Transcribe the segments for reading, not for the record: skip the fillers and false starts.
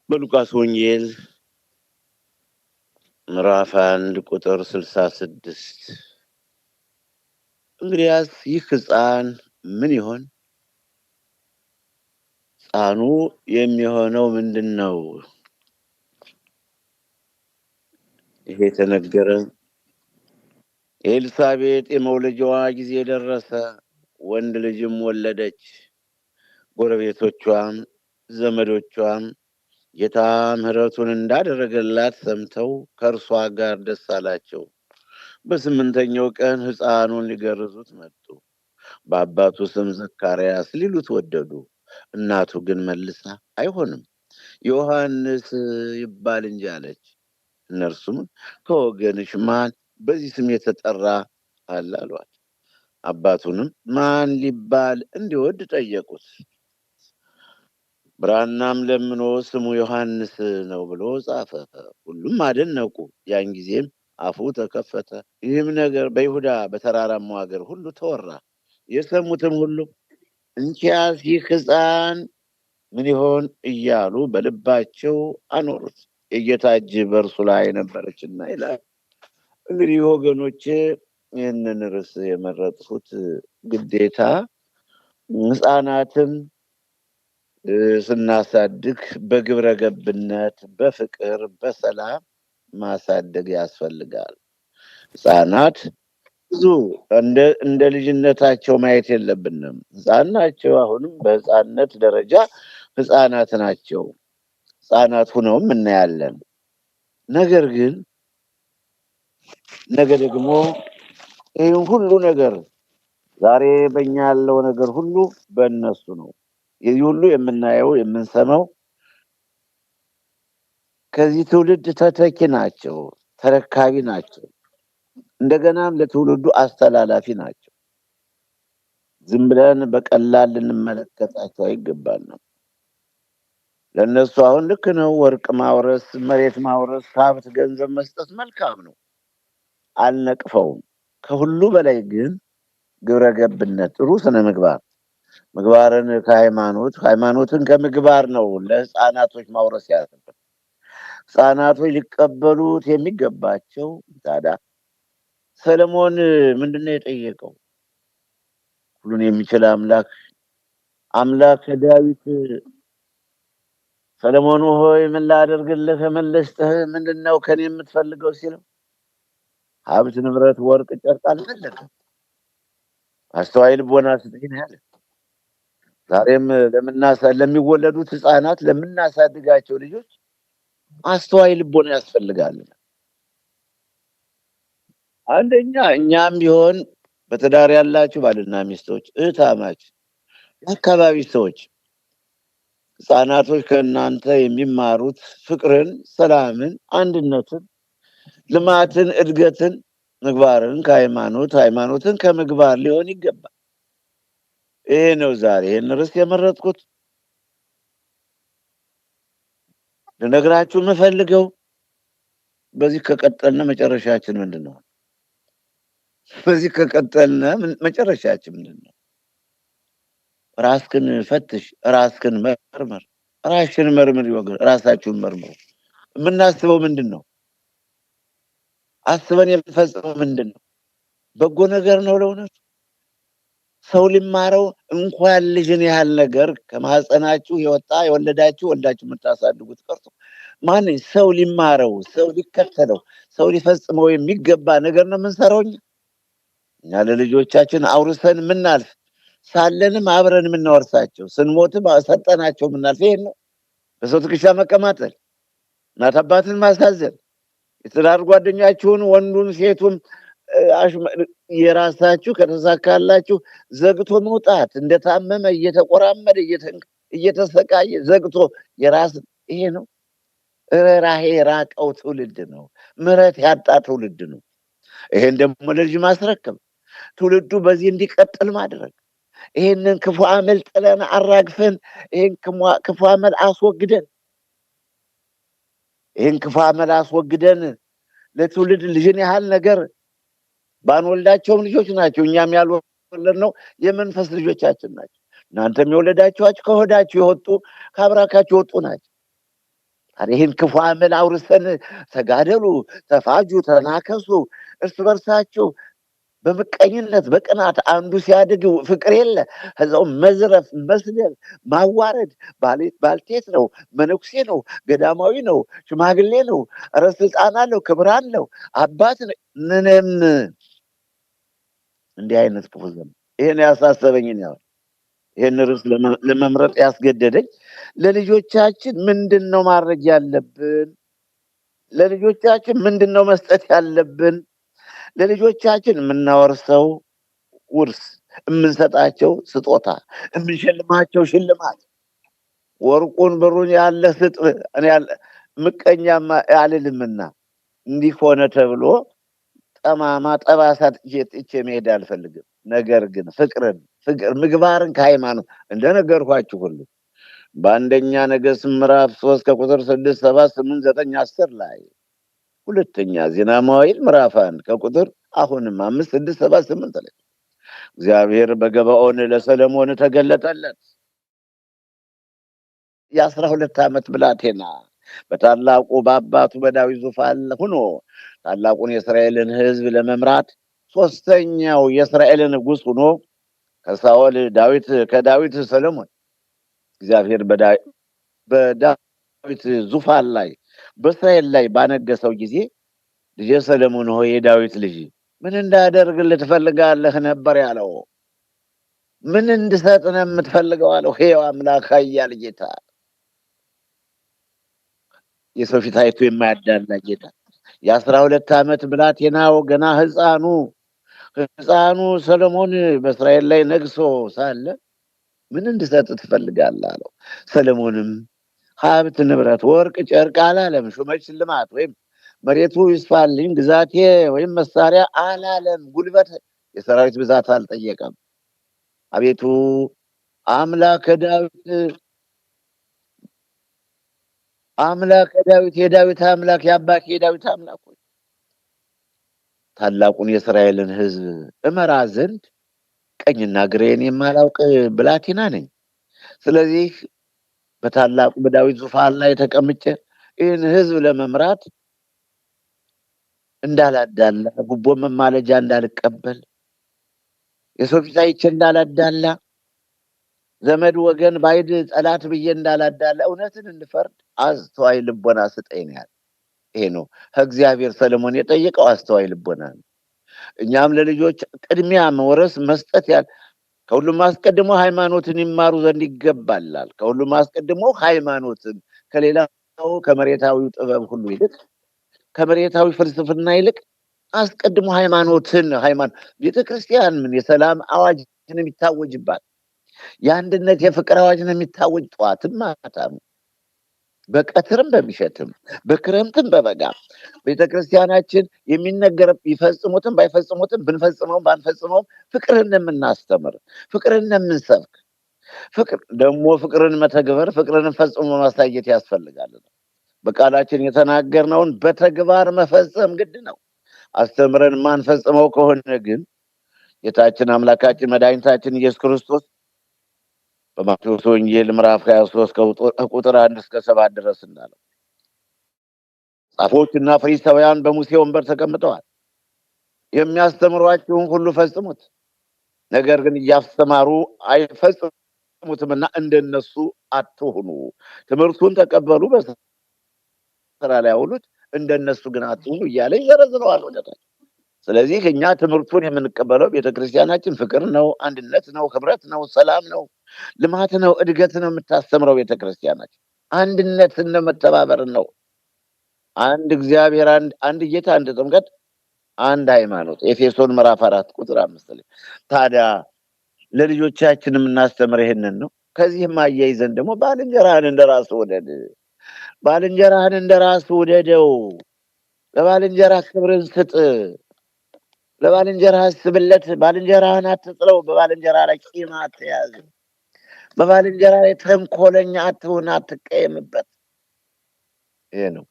በሉቃስ ወንጌል ምዕራፍ 1 ቁጥር 66 እንግዲያስ ይህ ሕፃን ምን ይሆን? ሕፃኑ የሚሆነው ምንድን ነው? ይሄ የተነገረ ኤልሳቤጥ የመውለጃዋ ጊዜ ደረሰ፣ ወንድ ልጅም ወለደች። ጎረቤቶቿም ዘመዶቿም ጌታ ምሕረቱን እንዳደረገላት ሰምተው ከእርሷ ጋር ደስ አላቸው። በስምንተኛው ቀን ሕፃኑን ሊገርዙት መጡ። በአባቱ ስም ዘካርያስ ሊሉት ወደዱ። እናቱ ግን መልሳ አይሆንም፣ ዮሐንስ ይባል እንጂ አለች። እነርሱም ከወገንሽ ማን በዚህ ስም የተጠራ አለ አሏት። አባቱንም ማን ሊባል እንዲወድ ጠየቁት። ብራናም ለምኖ ስሙ ዮሐንስ ነው ብሎ ጻፈ። ሁሉም አደነቁ። ያን ጊዜም አፉ ተከፈተ። ይህም ነገር በይሁዳ በተራራማው ሀገር ሁሉ ተወራ። የሰሙትም ሁሉ እንኪያስ ይህ ሕፃን ምን ይሆን እያሉ በልባቸው አኖሩት። የጌታ እጅ በእርሱ ላይ ነበረችና ይላል። እንግዲህ ወገኖቼ ይህንን ርዕስ የመረጥኩት ግዴታ ሕፃናትን ስናሳድግ በግብረ ገብነት፣ በፍቅር፣ በሰላም ማሳደግ ያስፈልጋል። ሕፃናት ብዙ እንደ ልጅነታቸው ማየት የለብንም። ሕፃን ናቸው። አሁንም በሕፃንነት ደረጃ ሕፃናት ናቸው። ሕፃናት ሁነውም እናያለን። ነገር ግን ነገ ደግሞ ይህን ሁሉ ነገር ዛሬ በእኛ ያለው ነገር ሁሉ በእነሱ ነው። ይህ ሁሉ የምናየው የምንሰማው ከዚህ ትውልድ ተተኪ ናቸው፣ ተረካቢ ናቸው። እንደገናም ለትውልዱ አስተላላፊ ናቸው። ዝም ብለን በቀላል ልንመለከታቸው አይገባንም። ለእነሱ አሁን ልክ ነው፣ ወርቅ ማውረስ፣ መሬት ማውረስ፣ ሀብት፣ ገንዘብ መስጠት መልካም ነው፣ አልነቅፈውም። ከሁሉ በላይ ግን ግብረ ገብነት፣ ጥሩ ስነ ምግባር፣ ምግባርን ከሃይማኖት፣ ሃይማኖትን ከምግባር ነው ለሕፃናቶች ማውረስ ያለብን። ሕፃናቶች ሊቀበሉት የሚገባቸው ታዲያ ሰለሞን ምንድነው የጠየቀው? ሁሉን የሚችል አምላክ ዳዊት ሰለሞን ሆይ ምን ላደርግልህ መለስህ? ምንድነው ከኔ የምትፈልገው ሲለው ሀብት፣ ንብረት፣ ወርቅ፣ ጨርቅ አልፈለገም። አስተዋይ ልቦና ስጠኝ ያለ። ዛሬም ለሚወለዱት ሕፃናት ለምናሳድጋቸው ልጆች አስተዋይ ልቦና ያስፈልጋል። አንደኛ እኛም ቢሆን በትዳር ያላችሁ ባልና ሚስቶች፣ እህታማች፣ የአካባቢ ሰዎች ሕፃናቶች ከእናንተ የሚማሩት ፍቅርን፣ ሰላምን፣ አንድነትን፣ ልማትን፣ እድገትን፣ ምግባርን ከሃይማኖት፣ ሃይማኖትን ከምግባር ሊሆን ይገባል። ይሄ ነው ዛሬ ይህን ርዕስ የመረጥኩት። ልነግራችሁ የምፈልገው በዚህ ከቀጠልነ መጨረሻችን ምንድን ነው? በዚህ ከቀጠልነ መጨረሻችን ምንድን ነው? ራስክን ፈትሽ፣ ራስክን መርምር፣ ራስሽን መርምር፣ ይወገን ራሳችሁን መርምሩ። የምናስበው ምንድን ነው? አስበን የምንፈጽመው ምንድን ነው? በጎ ነገር ነው ለእውነቱ? ሰው ሊማረው እንኳን ልጅን ያህል ነገር ከማህፀናችሁ የወለዳችሁ ወልዳችሁ የምታሳድጉት ቀርቶ ማን ሰው ሊማረው፣ ሰው ሊከተለው፣ ሰው ሊፈጽመው የሚገባ ነገር ነው የምንሰራው እኛ ለልጆቻችን አውርሰን የምናልፍ ሳለንም አብረን የምናወርሳቸው ስንሞትም ሰጠናቸው የምናልፍ ይሄን ነው። በሰው ትከሻ መቀማጠል፣ እናት አባትን ማሳዘን፣ የትዳር ጓደኛችሁን ወንዱን ሴቱን የራሳችሁ ከተሳካላችሁ ዘግቶ መውጣት፣ እንደታመመ እየተቆራመደ እየተሰቃየ ዘግቶ የራስ ይሄ ነው። ርህራሄ የራቀው ትውልድ ነው። ምሕረት ያጣ ትውልድ ነው። ይሄን ደግሞ ለልጅ ማስረከብ፣ ትውልዱ በዚህ እንዲቀጥል ማድረግ፣ ይሄንን ክፉ አመል ጥለን አራግፈን ይሄን ክፉ አመል አስወግደን ለትውልድ ልጅን ያህል ነገር ባንወልዳቸውም ልጆች ናቸው። እኛም ያልወለድነው የመንፈስ ልጆቻችን ናቸው። እናንተም የወለዳችኋቸው ከሆዳችሁ የወጡ ከአብራካችሁ የወጡ ናቸው። ይህን ክፉ አመል አውርሰን ተጋደሉ፣ ተፋጁ፣ ተናከሱ፣ እርስ በርሳችሁ በምቀኝነት በቅናት አንዱ ሲያድግ ፍቅር የለ፣ ከዛው መዝረፍ፣ መስደብ፣ ማዋረድ። ባልቴት ነው፣ መነኩሴ ነው፣ ገዳማዊ ነው፣ ሽማግሌ ነው፣ ኧረ ስልጣን አለው፣ ክብር አለው፣ አባት ነው። ምንም እንዲህ አይነት ክፉ ዘመን ይሄን ያሳሰበኝን ይሄን ርዕስ ለመምረጥ ያስገደደኝ ለልጆቻችን ምንድን ነው ማድረግ ያለብን? ለልጆቻችን ምንድን ነው መስጠት ያለብን? ለልጆቻችን የምናወርሰው ውርስ፣ የምንሰጣቸው ስጦታ፣ የምንሸልማቸው ሽልማት፣ ወርቁን ብሩን ያለ ስጥ እኔ ምቀኛማ አልልምና እንዲህ ሆነ ተብሎ ጠማማ ጠባሳ ጥቼ መሄድ አልፈልግም። ነገር ግን ፍቅር ምግባርን ከሃይማኖት እንደነገርኳችሁ ሁሉ በአንደኛ ነገሥት ምዕራፍ 3 ከቁጥር 6 7 8 9 10 ላይ፣ ሁለተኛ ዜና መዋዕል ምዕራፍ 1 ከቁጥር አሁንም 5 6 7 8 ላይ እግዚአብሔር በገባኦን ለሰለሞን ተገለጠለት። የ12 ዓመት ብላቴና በታላቁ በአባቱ በዳዊት ዙፋን ሆኖ ታላቁን የእስራኤልን ሕዝብ ለመምራት ሶስተኛው የእስራኤል ንጉሥ ሆኖ ከሳኦል ከዳዊት ሰለሞን እግዚአብሔር በዳዊት ዙፋን ላይ በእስራኤል ላይ ባነገሰው ጊዜ ልጄ ሰለሞን ሆይ የዳዊት ልጅ ምን እንዳደርግልህ ትፈልጋለህ ነበር ያለው። ምን እንድሰጥ ነው የምትፈልገው አለው። ሕያው አምላክ ኃያል ጌታ፣ የሰው ፊት አይቶ የማያዳላ ጌታ፣ የ12 ዓመት ብላቴናው ገና ሕፃኑ ሰለሞን በእስራኤል ላይ ነግሶ ሳለ ምን እንድሰጥ ትፈልጋለህ አለው። ሰለሞንም ሀብት፣ ንብረት፣ ወርቅ፣ ጨርቅ አላለም። ሹመት፣ ሽልማት ወይም መሬቱ ይስፋልኝ ግዛቴ ወይም መሳሪያ አላለም። ጉልበት፣ የሰራዊት ብዛት አልጠየቀም። አቤቱ አምላከ ዳዊት የዳዊት አምላክ የአባቴ የዳዊት አምላክ ሆይ ታላቁን የእስራኤልን ሕዝብ እመራ ዘንድ ቀኝና ግሬን የማላውቅ ብላቴና ነኝ። ስለዚህ በታላቁ በዳዊት ዙፋን ላይ ተቀምጬ ይህን ሕዝብ ለመምራት እንዳላዳላ፣ ጉቦ መማለጃ እንዳልቀበል፣ የሰው ፊት አይቼ እንዳላዳላ፣ ዘመድ ወገን ባይድ ጠላት ብዬ እንዳላዳላ፣ እውነትን እንድፈርድ አስተዋይ ልቦና ስጠኝ ነው ያለ። ይሄ ነው ከእግዚአብሔር ሰለሞን የጠየቀው አስተዋይ ልቦና ነው። እኛም ለልጆች ቅድሚያ መውረስ መስጠት ከሁሉም አስቀድሞ ሃይማኖትን ይማሩ ዘንድ ይገባላል። ከሁሉም አስቀድሞ ሃይማኖትን ከሌላው ከመሬታዊው ጥበብ ሁሉ ይልቅ ከመሬታዊ ፍልስፍና ይልቅ አስቀድሞ ቤተክርስቲያን ምን የሰላም አዋጅ ነው የሚታወጅባት፣ የአንድነት የፍቅር አዋጅ ነው የሚታወጅ ጠዋትም ማታም፣ በቀትርም በሚሸትም በክረምትም በበጋም። ቤተክርስቲያናችን የሚነገር ቢፈጽሙትም ባይፈጽሙትም ብንፈጽመውም ባንፈጽመውም ፍቅርን የምናስተምር፣ ፍቅርን የምንሰብክ፣ ፍቅርን መተግበር፣ ፍቅርን ፈጽሞ ማሳየት ያስፈልጋል። በቃላችን የተናገርነውን በተግባር መፈጸም ግድ ነው። አስተምረን ማንፈጽመው ከሆነ ግን ጌታችን አምላካችን መድኃኒታችን ኢየሱስ ክርስቶስ በማቴዎስ ወንጌል ምዕራፍ 23 ከቁጥር 1 እስከ 7 ድረስ እንዳለው ጻፎችና ፈሪሳውያን በሙሴ ወንበር ተቀምጠዋል። የሚያስተምሯችሁን ሁሉ ፈጽሙት፣ ነገር ግን እያስተማሩ አይፈጽሙትምና እንደነሱ አትሁኑ። ትምህርቱን ተቀበሉ፣ በስራ ላይ አውሉት፣ እንደነሱ ግን አትሁኑ እያለ ይዘረዝረዋል ወደታች። ስለዚህ እኛ ትምህርቱን የምንቀበለው ቤተክርስቲያናችን ፍቅር ነው፣ አንድነት ነው፣ ህብረት ነው፣ ሰላም ነው፣ ልማት ነው፣ እድገት ነው የምታስተምረው ቤተክርስቲያናችን። አንድነትን ነው፣ መተባበርን ነው። አንድ እግዚአብሔር፣ አንድ ጌታ፣ አንድ ጥምቀት፣ አንድ ሃይማኖት። ኤፌሶን ምዕራፍ 4 ቁጥር 5 ላይ ታዲያ ለልጆቻችን የምናስተምር ይሄንን ነው። ከዚህም አያይዘን ደግሞ ባልንጀራህን እንደራስህ ውደድ። ባልንጀራህን እንደራስህ ውደደው። ለባልንጀራህ ክብርን ስጥ። ለባልንጀራህ አስብለት። ባልንጀራህን አትጥለው። በባልንጀራ ላይ ቂም አትያዝ። በባልንጀራ ላይ ተንኮለኛ አትሁን፣ አትቀየምበት። ይሄ ነው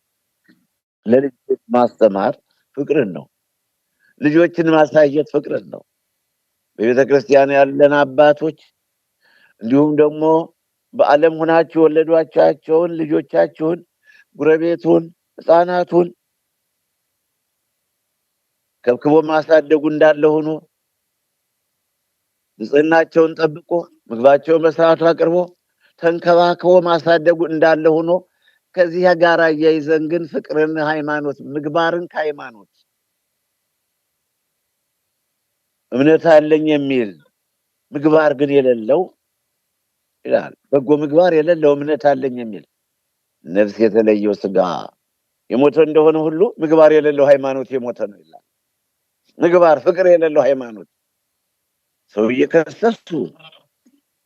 ለልጆች ማስተማር ፍቅርን ነው። ልጆችን ማሳየት ፍቅርን ነው። በቤተ ክርስቲያን ያለን አባቶች እንዲሁም ደግሞ በዓለም ሆናችሁ የወለዷቸውን ልጆቻችሁን፣ ጉረቤቱን፣ ሕፃናቱን ከብክቦ ማሳደጉ እንዳለ ሆኖ ንጽህናቸውን ጠብቆ ምግባቸውን በሰዓቱ አቅርቦ ተንከባክቦ ማሳደጉ እንዳለ ሆኖ ከዚህ ጋር አያይዘን ግን ፍቅርን፣ ሃይማኖት፣ ምግባርን ከሃይማኖት እምነት አለኝ የሚል ምግባር ግን የሌለው ይላል። በጎ ምግባር የሌለው እምነት አለኝ የሚል ነፍስ የተለየው ስጋ የሞተ እንደሆነ ሁሉ ምግባር የሌለው ሃይማኖት የሞተ ነው ይላል። ምግባር ፍቅር የሌለው ሃይማኖት ሰው እየከሰሱ፣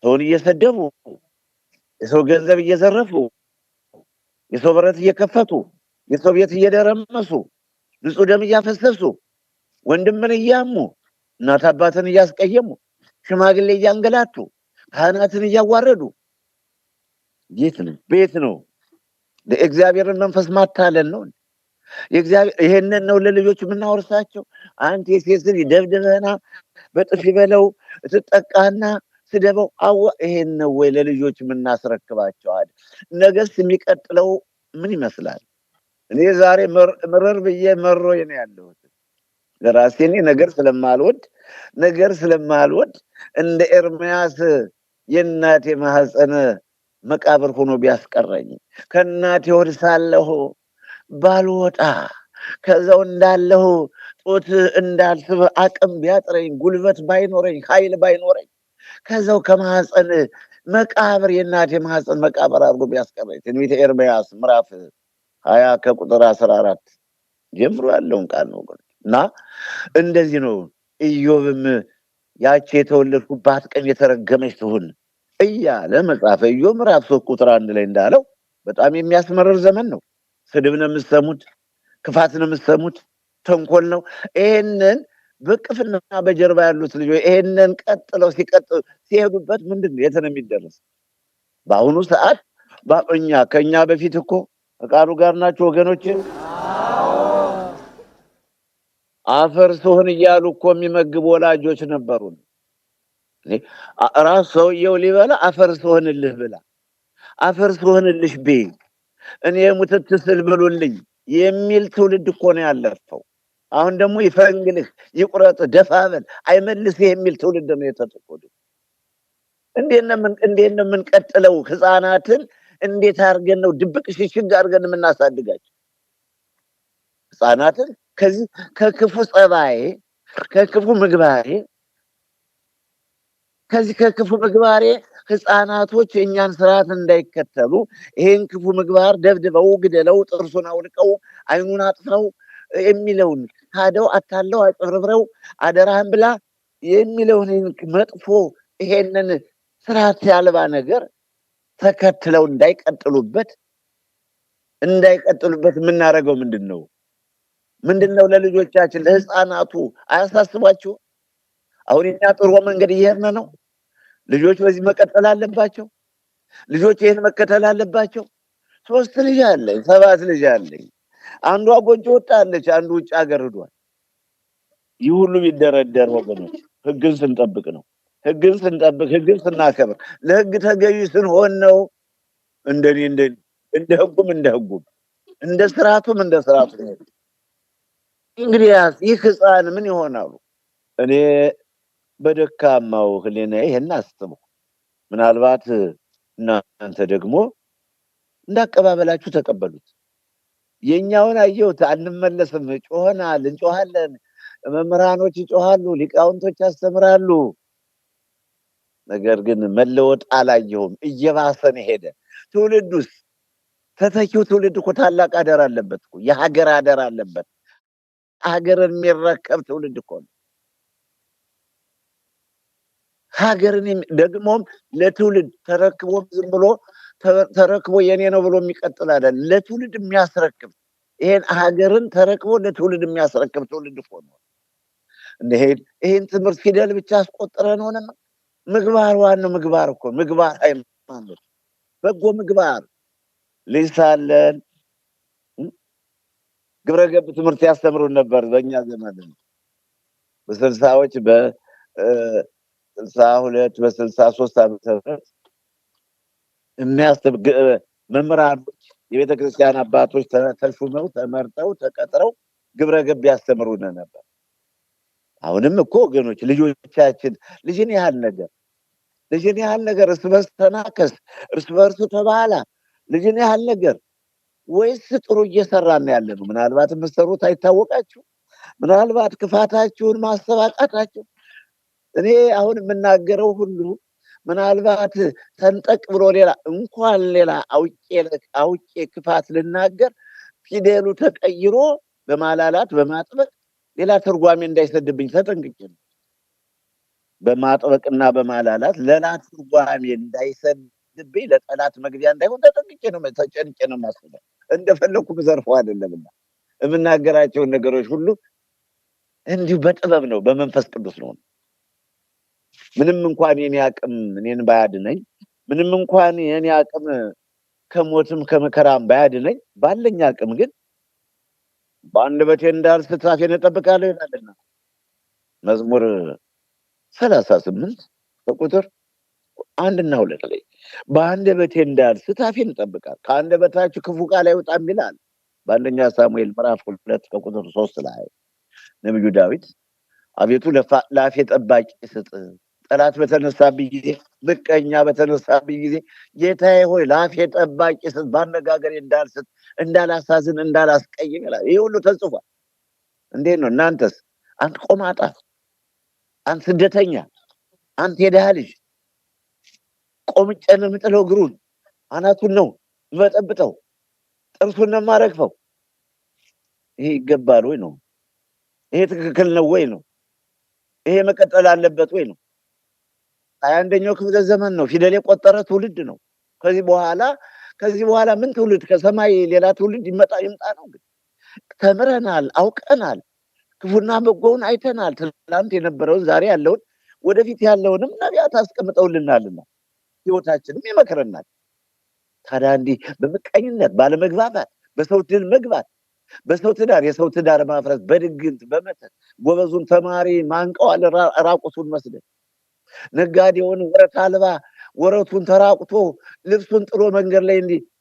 ሰውን እየሰደቡ፣ የሰው ገንዘብ እየዘረፉ፣ የሰው በረት እየከፈቱ፣ የሰው ቤት እየደረመሱ፣ ንጹህ ደም እያፈሰሱ፣ ወንድምን እያሙ፣ እናት አባትን እያስቀየሙ፣ ሽማግሌ እያንገላቱ፣ ካህናትን እያዋረዱ ቤት ነው ለእግዚአብሔርን መንፈስ ማታለል ነው። ይሄንን ነው ለልጆች የምናወርሳቸው። አንተ የሴት ልጅ ደብድበና በጥፊ በለው ትጠቃና ስደበው ይሄን ነው ወይ ለልጆች የምናስረክባቸው? ነገስ የሚቀጥለው ምን ይመስላል? እኔ ዛሬ ምርር ብዬ መሮኝ ነው ያለሁት። ለራሴ እኔ ነገር ስለማልወድ እንደ ኤርምያስ የእናቴ ማህፀን መቃብር ሆኖ ቢያስቀረኝ ከእናቴ ሆድ ሳለሁ ባልወጣ ከዛው እንዳለሁ ጡት እንዳልስብ አቅም ቢያጥረኝ ጉልበት ባይኖረኝ ኃይል ባይኖረኝ ከዛው ከማህፀን መቃብር የእናቴ ማህፀን መቃብር አድርጎ ቢያስቀረኝ ትንቢተ ኤርምያስ ምዕራፍ 20 ከቁጥር 14 ጀምሮ ያለውን ቃል ነው እና እንደዚህ ነው። ኢዮብም ያቺ የተወለድኩባት ቀን የተረገመች ትሁን እያለ መጽሐፈ ኢዮብ ምዕራፍ 3 ቁጥር 1 ላይ እንዳለው በጣም የሚያስመርር ዘመን ነው። ስድብ ነው የምትሰሙት፣ ክፋት ነው የምትሰሙት፣ ተንኮል ነው። ይሄንን በቅፍና በጀርባ ያሉት ልጆች ይሄንን ቀጥለው ሲሄዱበት ምንድን ነው የት ነው የሚደረስ? በአሁኑ ሰዓት ከኛ በፊት እኮ ከቃሉ ጋር ናቸው ወገኖች። አፈር ስሆን እያሉ እኮ የሚመግቡ ወላጆች ነበሩን። ራስ ሰውየው ሊበላ አፈር ስሆንልህ ብላ፣ አፈር ስሆንልሽ ብይ፣ እኔ ሙትት ስል ብሉልኝ የሚል ትውልድ እኮ ነው ያለፈው። አሁን ደግሞ ይፈንግልህ፣ ይቁረጥ፣ ደፋበል፣ አይመልስህ የሚል ትውልድ ነው የተጠቆዱ። እንዴት ነው የምንቀጥለው? ህፃናትን እንዴት አድርገን ነው ድብቅ ሽሽግ አድርገን የምናሳድጋቸው? ህፃናትን ከዚህ ከክፉ ጸባዬ፣ ከክፉ ምግባሬ ህፃናቶች የእኛን ስርዓት እንዳይከተሉ ይሄን ክፉ ምግባር ደብድበው፣ ግደለው፣ ጥርሱን አውልቀው፣ አይኑን አጥፍረው የሚለውን ካደው፣ አታለው፣ አጭበርብረው፣ አደራህን ብላ የሚለውን መጥፎ ይሄንን ስርዓት ያልባ ነገር ተከትለው እንዳይቀጥሉበት የምናደርገው ምንድነው? ለልጆቻችን ለህፃናቱ አያሳስባቸው? አሁን እኛ ጥሩ መንገድ እየሄድን ነው። ልጆች በዚህ መቀጠል አለባቸው። ልጆች ይሄን መከተል አለባቸው። 3 ልጅ አለኝ፣ 7 ልጅ አለኝ። አንዷ ጎጆ ወጣለች፣ አንዱ ውጭ ሀገር ሄዷል። ይህ ሁሉ ቢደረደር ወገኖች ህግን ስንጠብቅ ነው። ህግን ስናከብር፣ ለህግ ተገዢ ስንሆን ነው። እንደ ህጉም እንደ ስርዓቱም እንግዲህ ይህ ህፃን ምን ይሆናሉ? እኔ በደካማው ህሊና ይሄን አስቡ። ምናልባት እናንተ ደግሞ እንዳቀባበላችሁ ተቀበሉት። የኛውን አየሁት፣ አንመለስም፣ ጮኸናል፣ እንጮሃለን፣ መምህራኖች ይጮሃሉ፣ ሊቃውንቶች ያስተምራሉ። ነገር ግን መለወጥ አላየሁም። እየባሰን ሄደ። ትውልዱስ ተተኪው ትውልድ እኮ ታላቅ አደራ አለበት እኮ፣ የሀገር አደራ አለበት። ሀገርን የሚረከብ ትውልድ እኮ ነው። ሀገርን ደግሞም ለትውልድ ተረክቦም ዝም ብሎ ተረክቦ የኔ ነው ብሎ የሚቀጥል አይደለም። ለትውልድ የሚያስረክብ ይሄን ሀገርን ተረክቦ ለትውልድ የሚያስረክብ ትውልድ እኮ ነው። ይሄን ትምህርት ፊደል ብቻ አስቆጥረን ሆነ ምግባር ዋናው ምግባር እኮ ምግባር ሃይማኖት፣ በጎ ምግባር ልጅ ሳለን ግብረ ገብ ትምህርት ያስተምሩን ነበር። በእኛ ዘመን በ60ዎች በ62 በ63 ዓመተ ምህረት የሚያስተምሩ መምህራኖች የቤተክርስቲያን አባቶች ተሹመው ተመርጠው ተቀጥረው ግብረ ገብ ያስተምሩን ነበር። አሁንም እኮ ወገኖች ልጆቻችን ልጅን ያህል ነገር እርስ በርስ ተናከስ፣ እርስ በርሱ ተባላ፣ ልጅን ያህል ነገር ወይስ ጥሩ እየሰራን ያለነው? ምናልባት የምትሰሩት አይታወቃችሁ፣ ምናልባት ክፋታችሁን ማሰባቃታችሁ። እኔ አሁን የምናገረው ሁሉ ምናልባት ተንጠቅ ብሎ ሌላ አውቄ ክፋት ልናገር ፊደሉ ተቀይሮ በማላላት በማጥበቅ ሌላ ትርጓሜ እንዳይሰድብኝ ተጠንቅቄ ነው። በማጥበቅና በማላላት ሌላ ትርጓሜ እንዳይሰድብኝ፣ ለጠላት መግቢያ እንዳይሆን ተጠንቅቄ ነው፣ ተጨንቄ ነው የማስበው። እንደፈለኩ ዘርፈው አይደለምና የምናገራቸውን ነገሮች ሁሉ እንዲሁ በጥበብ ነው፣ በመንፈስ ቅዱስ ነው። ምንም እንኳን የኔ አቅም እኔን ባያድነኝ፣ ምንም እንኳን የኔ አቅም ከሞትም ከመከራም ባያድነኝ፣ ባለኝ አቅም ግን በአንደበቴ እንዳልስት አፌን እጠብቃለሁ ይላልና መዝሙር 38 ቁጥር 1 እና 2 ላይ በአንደበቴ እንዳልስት አፌን እጠብቃለሁ፣ ከአንደበታችሁ ክፉ ቃል አይወጣም ይላል። በአንደኛ ሳሙኤል ምዕራፍ 2 ቁጥር 3 ላይ ነብዩ ዳዊት አቤቱ ለአፌ ጠባቂ ስጥ፣ ጠላት በተነሳብኝ ጊዜ፣ ምቀኛ በተነሳብኝ ጊዜ ጌታዬ ሆይ ለአፌ ጠባቂ ስጥ፣ ባነጋገሬ እንዳልስት፣ እንዳላሳዝን፣ እንዳላስቀይም ይላል። ይህ ሁሉ ተጽፏል። እንዴት ነው እናንተስ? አንተ ቆማጣ፣ አንተ ስደተኛ፣ አንተ የድሃ ልጅ ቆምጬን የምጥለው እግሩን አናቱን ነው የምበጠብጠው፣ ጥርሱን ነው የማረግፈው። ይሄ ይገባል ወይ ነው? ይሄ ትክክል ነው ወይ ነው? ይሄ መቀጠል አለበት ወይ ነው? 21ኛው ክፍለ ዘመን ነው። ፊደል የቆጠረ ትውልድ ነው። ከዚህ በኋላ ምን ትውልድ ከሰማይ ሌላ ትውልድ ይምጣ ነው? ግን ተምረናል፣ አውቀናል፣ ክፉና በጎውን አይተናል። ትናንት የነበረውን ዛሬ ያለውን ወደፊት ያለውንም ነቢያት አስቀምጠውልናልና ህይወታችንም ይመክረናል። ታዲያ እንዲህ በምቀኝነት ባለመግባባት፣ በሰው ድል መግባት፣ በሰው ትዳር የሰው ትዳር ማፍረስ፣ በድግምት በመተት ጎበዙን ተማሪ ማንቀዋል ራቁቱን መስደድ፣ ነጋዴውን ወረት አልባ ወረቱን ተራቁቶ ልብሱን ጥሎ መንገድ ላይ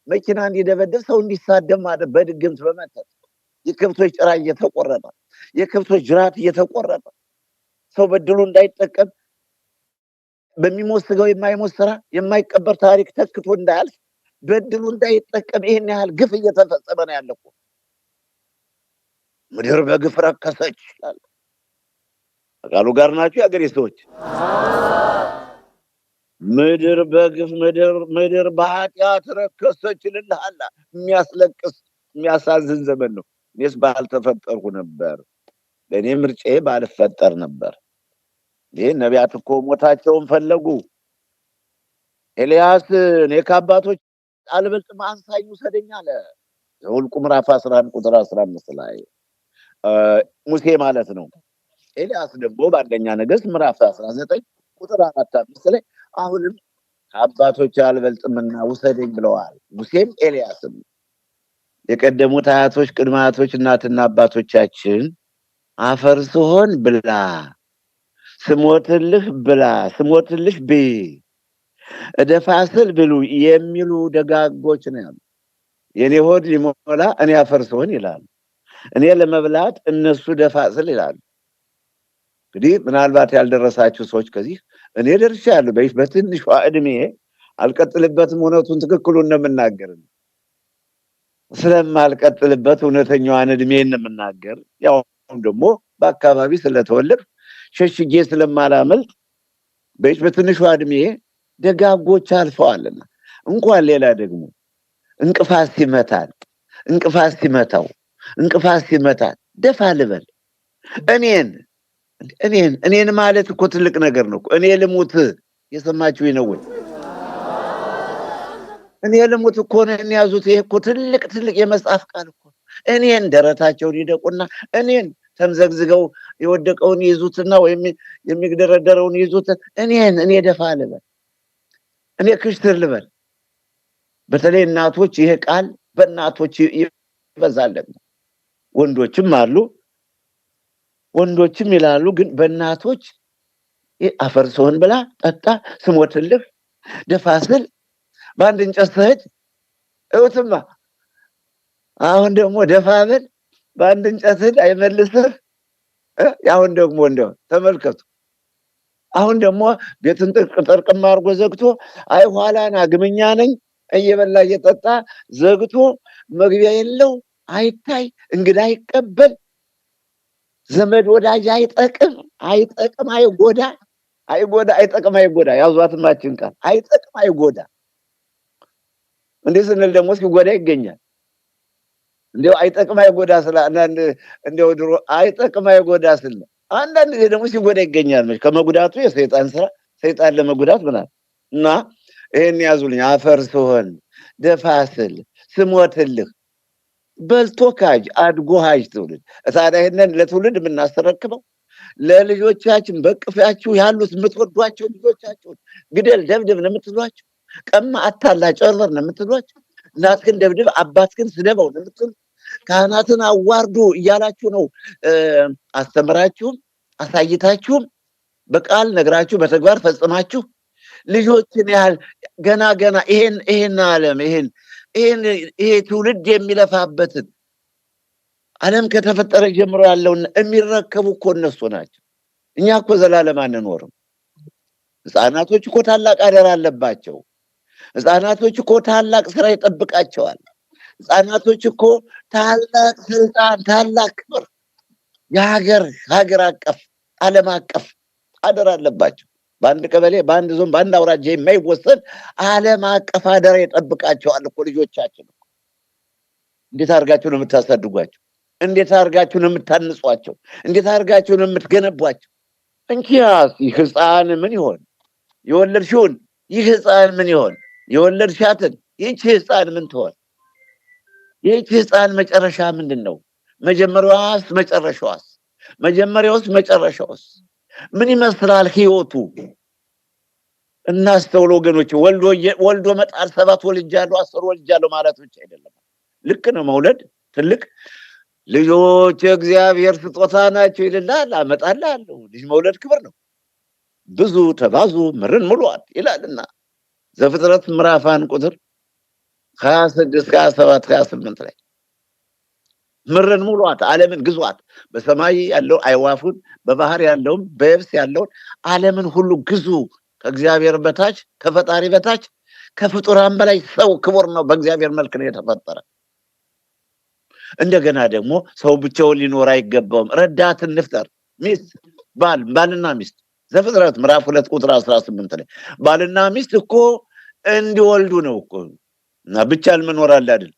መኪና እንዲደበደብ ሰው እንዲሳደብ ማለት በድግምት በመተት የከብቶች ጭራ እየተቆረጠ የከብቶች ጅራት እየተቆረጠ ሰው በድሉ እንዳይጠቀም በሚሞት ስጋው የማይሞት ስራ የማይቀበር ታሪክ ተክቶ እንዳያልፍ በድሉ እንዳይጠቀም ይሄን ያህል ግፍ እየተፈጸመ ነው ያለው። ምድር በግፍ ረከሰች ይላል። ቃሉ ጋር ናችሁ የአገሬ ሰዎች? ምድር በግፍ ምድር በኃጢአት ረከሰች ይልልሃል። የሚያስለቅስ የሚያሳዝን ዘመን ነው። እኔስ ባልተፈጠርኩ ነበር፣ ለእኔ ምርጫዬ ባልፈጠር ነበር። ይህ ነቢያት እኮ ሞታቸውን ፈለጉ። ኤልያስ እኔ ከአባቶች አልበልጥም አንሳኝ ውሰደኝ አለ። ዘኍልቍ ምዕራፍ 11 ቁጥር 15 ላይ ሙሴ ማለት ነው። ኤልያስ ደግሞ በአንደኛ ነገሥት ምዕራፍ 19 ቁጥር 4-5 ላይ አሁንም ከአባቶች አልበልጥምና ውሰደኝ ብለዋል። ሙሴም ኤልያስም የቀደሙት አያቶች ቅድመ አያቶች እናትና አባቶቻችን አፈር ስሆን ብላ ስሞትልህ ብላ ስሞትልህ ብይ እደፋ ስል ብሉ የሚሉ ደጋጎች ነው ያሉ። የኔ ሆድ ሊሞላ እኔ አፈር ስሆን ይላሉ። እኔ ለመብላት እነሱ ደፋ ስል ይላሉ። እንግዲህ ምናልባት ያልደረሳችሁ ሰዎች ከዚህ እኔ ደርሻለሁ። በትንሿ እድሜ አልቀጥልበትም። እውነቱን ትክክሉን ነው የምናገር። ስለማልቀጥልበት እውነተኛዋን እድሜን ነው የምናገር። ያው ደግሞ በአካባቢ ስለተወለድኩ ሸሽጌ ስለማላመልጥ በትንሿ እድሜ ደጋጎች አልፈዋልና እንኳን ሌላ ደግሞ እንቅፋት ሲመታው ደፋ ልበል። እኔን ማለት እኮ ትልቅ ነገር ነው። እኔ ልሙት የሰማችሁ ነው ወይ? እኔ ልሙት እኮ ነው ያዙት። ይሄ እኮ ትልቅ የመጽሐፍ ቃል እኮ። እኔን ደረታቸውን ይደቁና እኔን ተምዘግዝገው የወደቀውን ይዙትና ወይም የሚደረደረውን ይዙት። እኔ ደፋ ልበል፣ እኔ ክሽትር ልበል። በተለይ እናቶች ይሄ ቃል በእናቶች ይበዛል። ደግሞ ወንዶችም አሉ፣ ወንዶችም ይላሉ። ግን በእናቶች አፈር ስሆን ብላ ጠጣ፣ ስሞትልህ ደፋ ስል በአንድ እንጨት ስሄድ እውትማ አሁን ደግሞ ደፋ ብል በአንድ እንጨት ስሄድ አይመልስህ። አሁን ደግሞ እንደው ተመልከቱ። አሁን ደግሞ ቤትን ጥርቅም አድርጎ ዘግቶ አይ ኋላና ግምኛ ነኝ እየበላ እየጠጣ ዘግቶ መግቢያ የለው አይታይ እንግዳ አይቀበል ዘመድ ወዳጅ አይጠቅም አይጎዳ ያዟትማችን ቃል አይጠቅም አይጎዳ። እንዴ ስንል ደግሞ ሲጎዳ ይገኛል። እንደው አይጠቅም አይጎዳ ስለ አንዳንድ እንደው ድሮ አይጠቅም አይጎዳ ስለ አንዳንድ ጊዜ ደግሞ ሲጎዳ ይገኛል። ከመጉዳቱ የሰይጣን ስራ ሰይጣን ለመጉዳት ምናምን እና ይሄን ያዙልኝ። አፈር ስሆን ደፋ ስል ስሞትልህ በልቶ ካጅ አድጎ ሀጅ ትውልድ። ታዲያ ይሄንን ለትውልድ የምናስተረክበው ለልጆቻችን በቅፋችሁ ያሉት የምትወዷቸው ልጆቻችሁን ግደል ደብድብ ነው የምትሏቸው። ቀማ አታላ ጨርበር ነው የምትሏቸው። እናትህን ደብድብ አባትህን ስደበው ነው የምትሉ። ካህናትን አዋርዱ እያላችሁ ነው አስተምራችሁም አሳይታችሁም በቃል ነግራችሁ በተግባር ፈጽማችሁ ልጆችን ያህል ገና ይሄን ዓለም ይሄ ትውልድ የሚለፋበትን ዓለም ከተፈጠረ ጀምሮ ያለውን የሚረከቡ እኮ እነሱ ናቸው። እኛ እኮ ዘላለም አንኖርም። ሕፃናቶች እኮ ታላቅ አደራ አለባቸው። ሕፃናቶች እኮ ታላቅ ስራ ይጠብቃቸዋል። ሕፃናቶች እኮ ታላቅ ስልጣን፣ ታላቅ ክብር፣ ሀገር አቀፍ፣ ዓለም አቀፍ አደራ አለባቸው። በአንድ ቀበሌ፣ በአንድ ዞን፣ በአንድ አውራጃ የማይወሰን ዓለም አቀፍ አደራ ይጠብቃቸዋል እኮ ልጆቻችን። እንዴት አድርጋችሁ ነው የምታሳድጓቸው? እንዴት አድርጋችሁ ነው የምታንጿቸው? እንዴት አድርጋችሁ ነው የምትገነቧቸው? እንኪያስ ይህ ሕፃን ምን ይሆን? የወለድሽውን ይህ ሕፃን ምን ይሆን? የወለድሻትን ይህች ሕፃን ምን ትሆን? ይህች ሕፃን መጨረሻ ምንድን ነው? መጀመሪያዋስ መጨረሻዋስ? መጀመሪያውስ መጨረሻውስ ምን ይመስላል ህይወቱ? እናስተውል ወገኖች። ወልዶ መጣል 7 ወልጃለሁ 10 ወልጃለሁ ማለት ብቻ አይደለም። ልክ ነው መውለድ ትልቅ ልጆች የእግዚአብሔር ስጦታ ናቸው ይልላል። አመጣልሃለሁ። ልጅ መውለድ ክብር ነው። ብዙ ተባዙ ምድርን ሙሉአት ይላልና ዘፍጥረት ምዕራፍ 1 ቁጥር 26 27 28 ላይ ምድርን ሙሉአት፣ ዓለምን ግዟት። በሰማይ ያለው አይዋፉን፣ በባህር ያለውን፣ በየብስ ያለውን ዓለምን ሁሉ ግዙ። ከእግዚአብሔር በታች ከፈጣሪ በታች ከፍጡራን በላይ ሰው ክቡር ነው። በእግዚአብሔር መልክ ነው የተፈጠረ። እንደገና ደግሞ ሰው ብቻውን ሊኖር አይገባውም። ረዳት እንፍጠር። ሚስት ባልና ሚስት ዘፍጥረት ምዕራፍ 2 ቁጥር 18 ላይ ባልና ሚስት እኮ እንዲወልዱ ነው እኮ እና ብቻን መኖር አለ አይደል?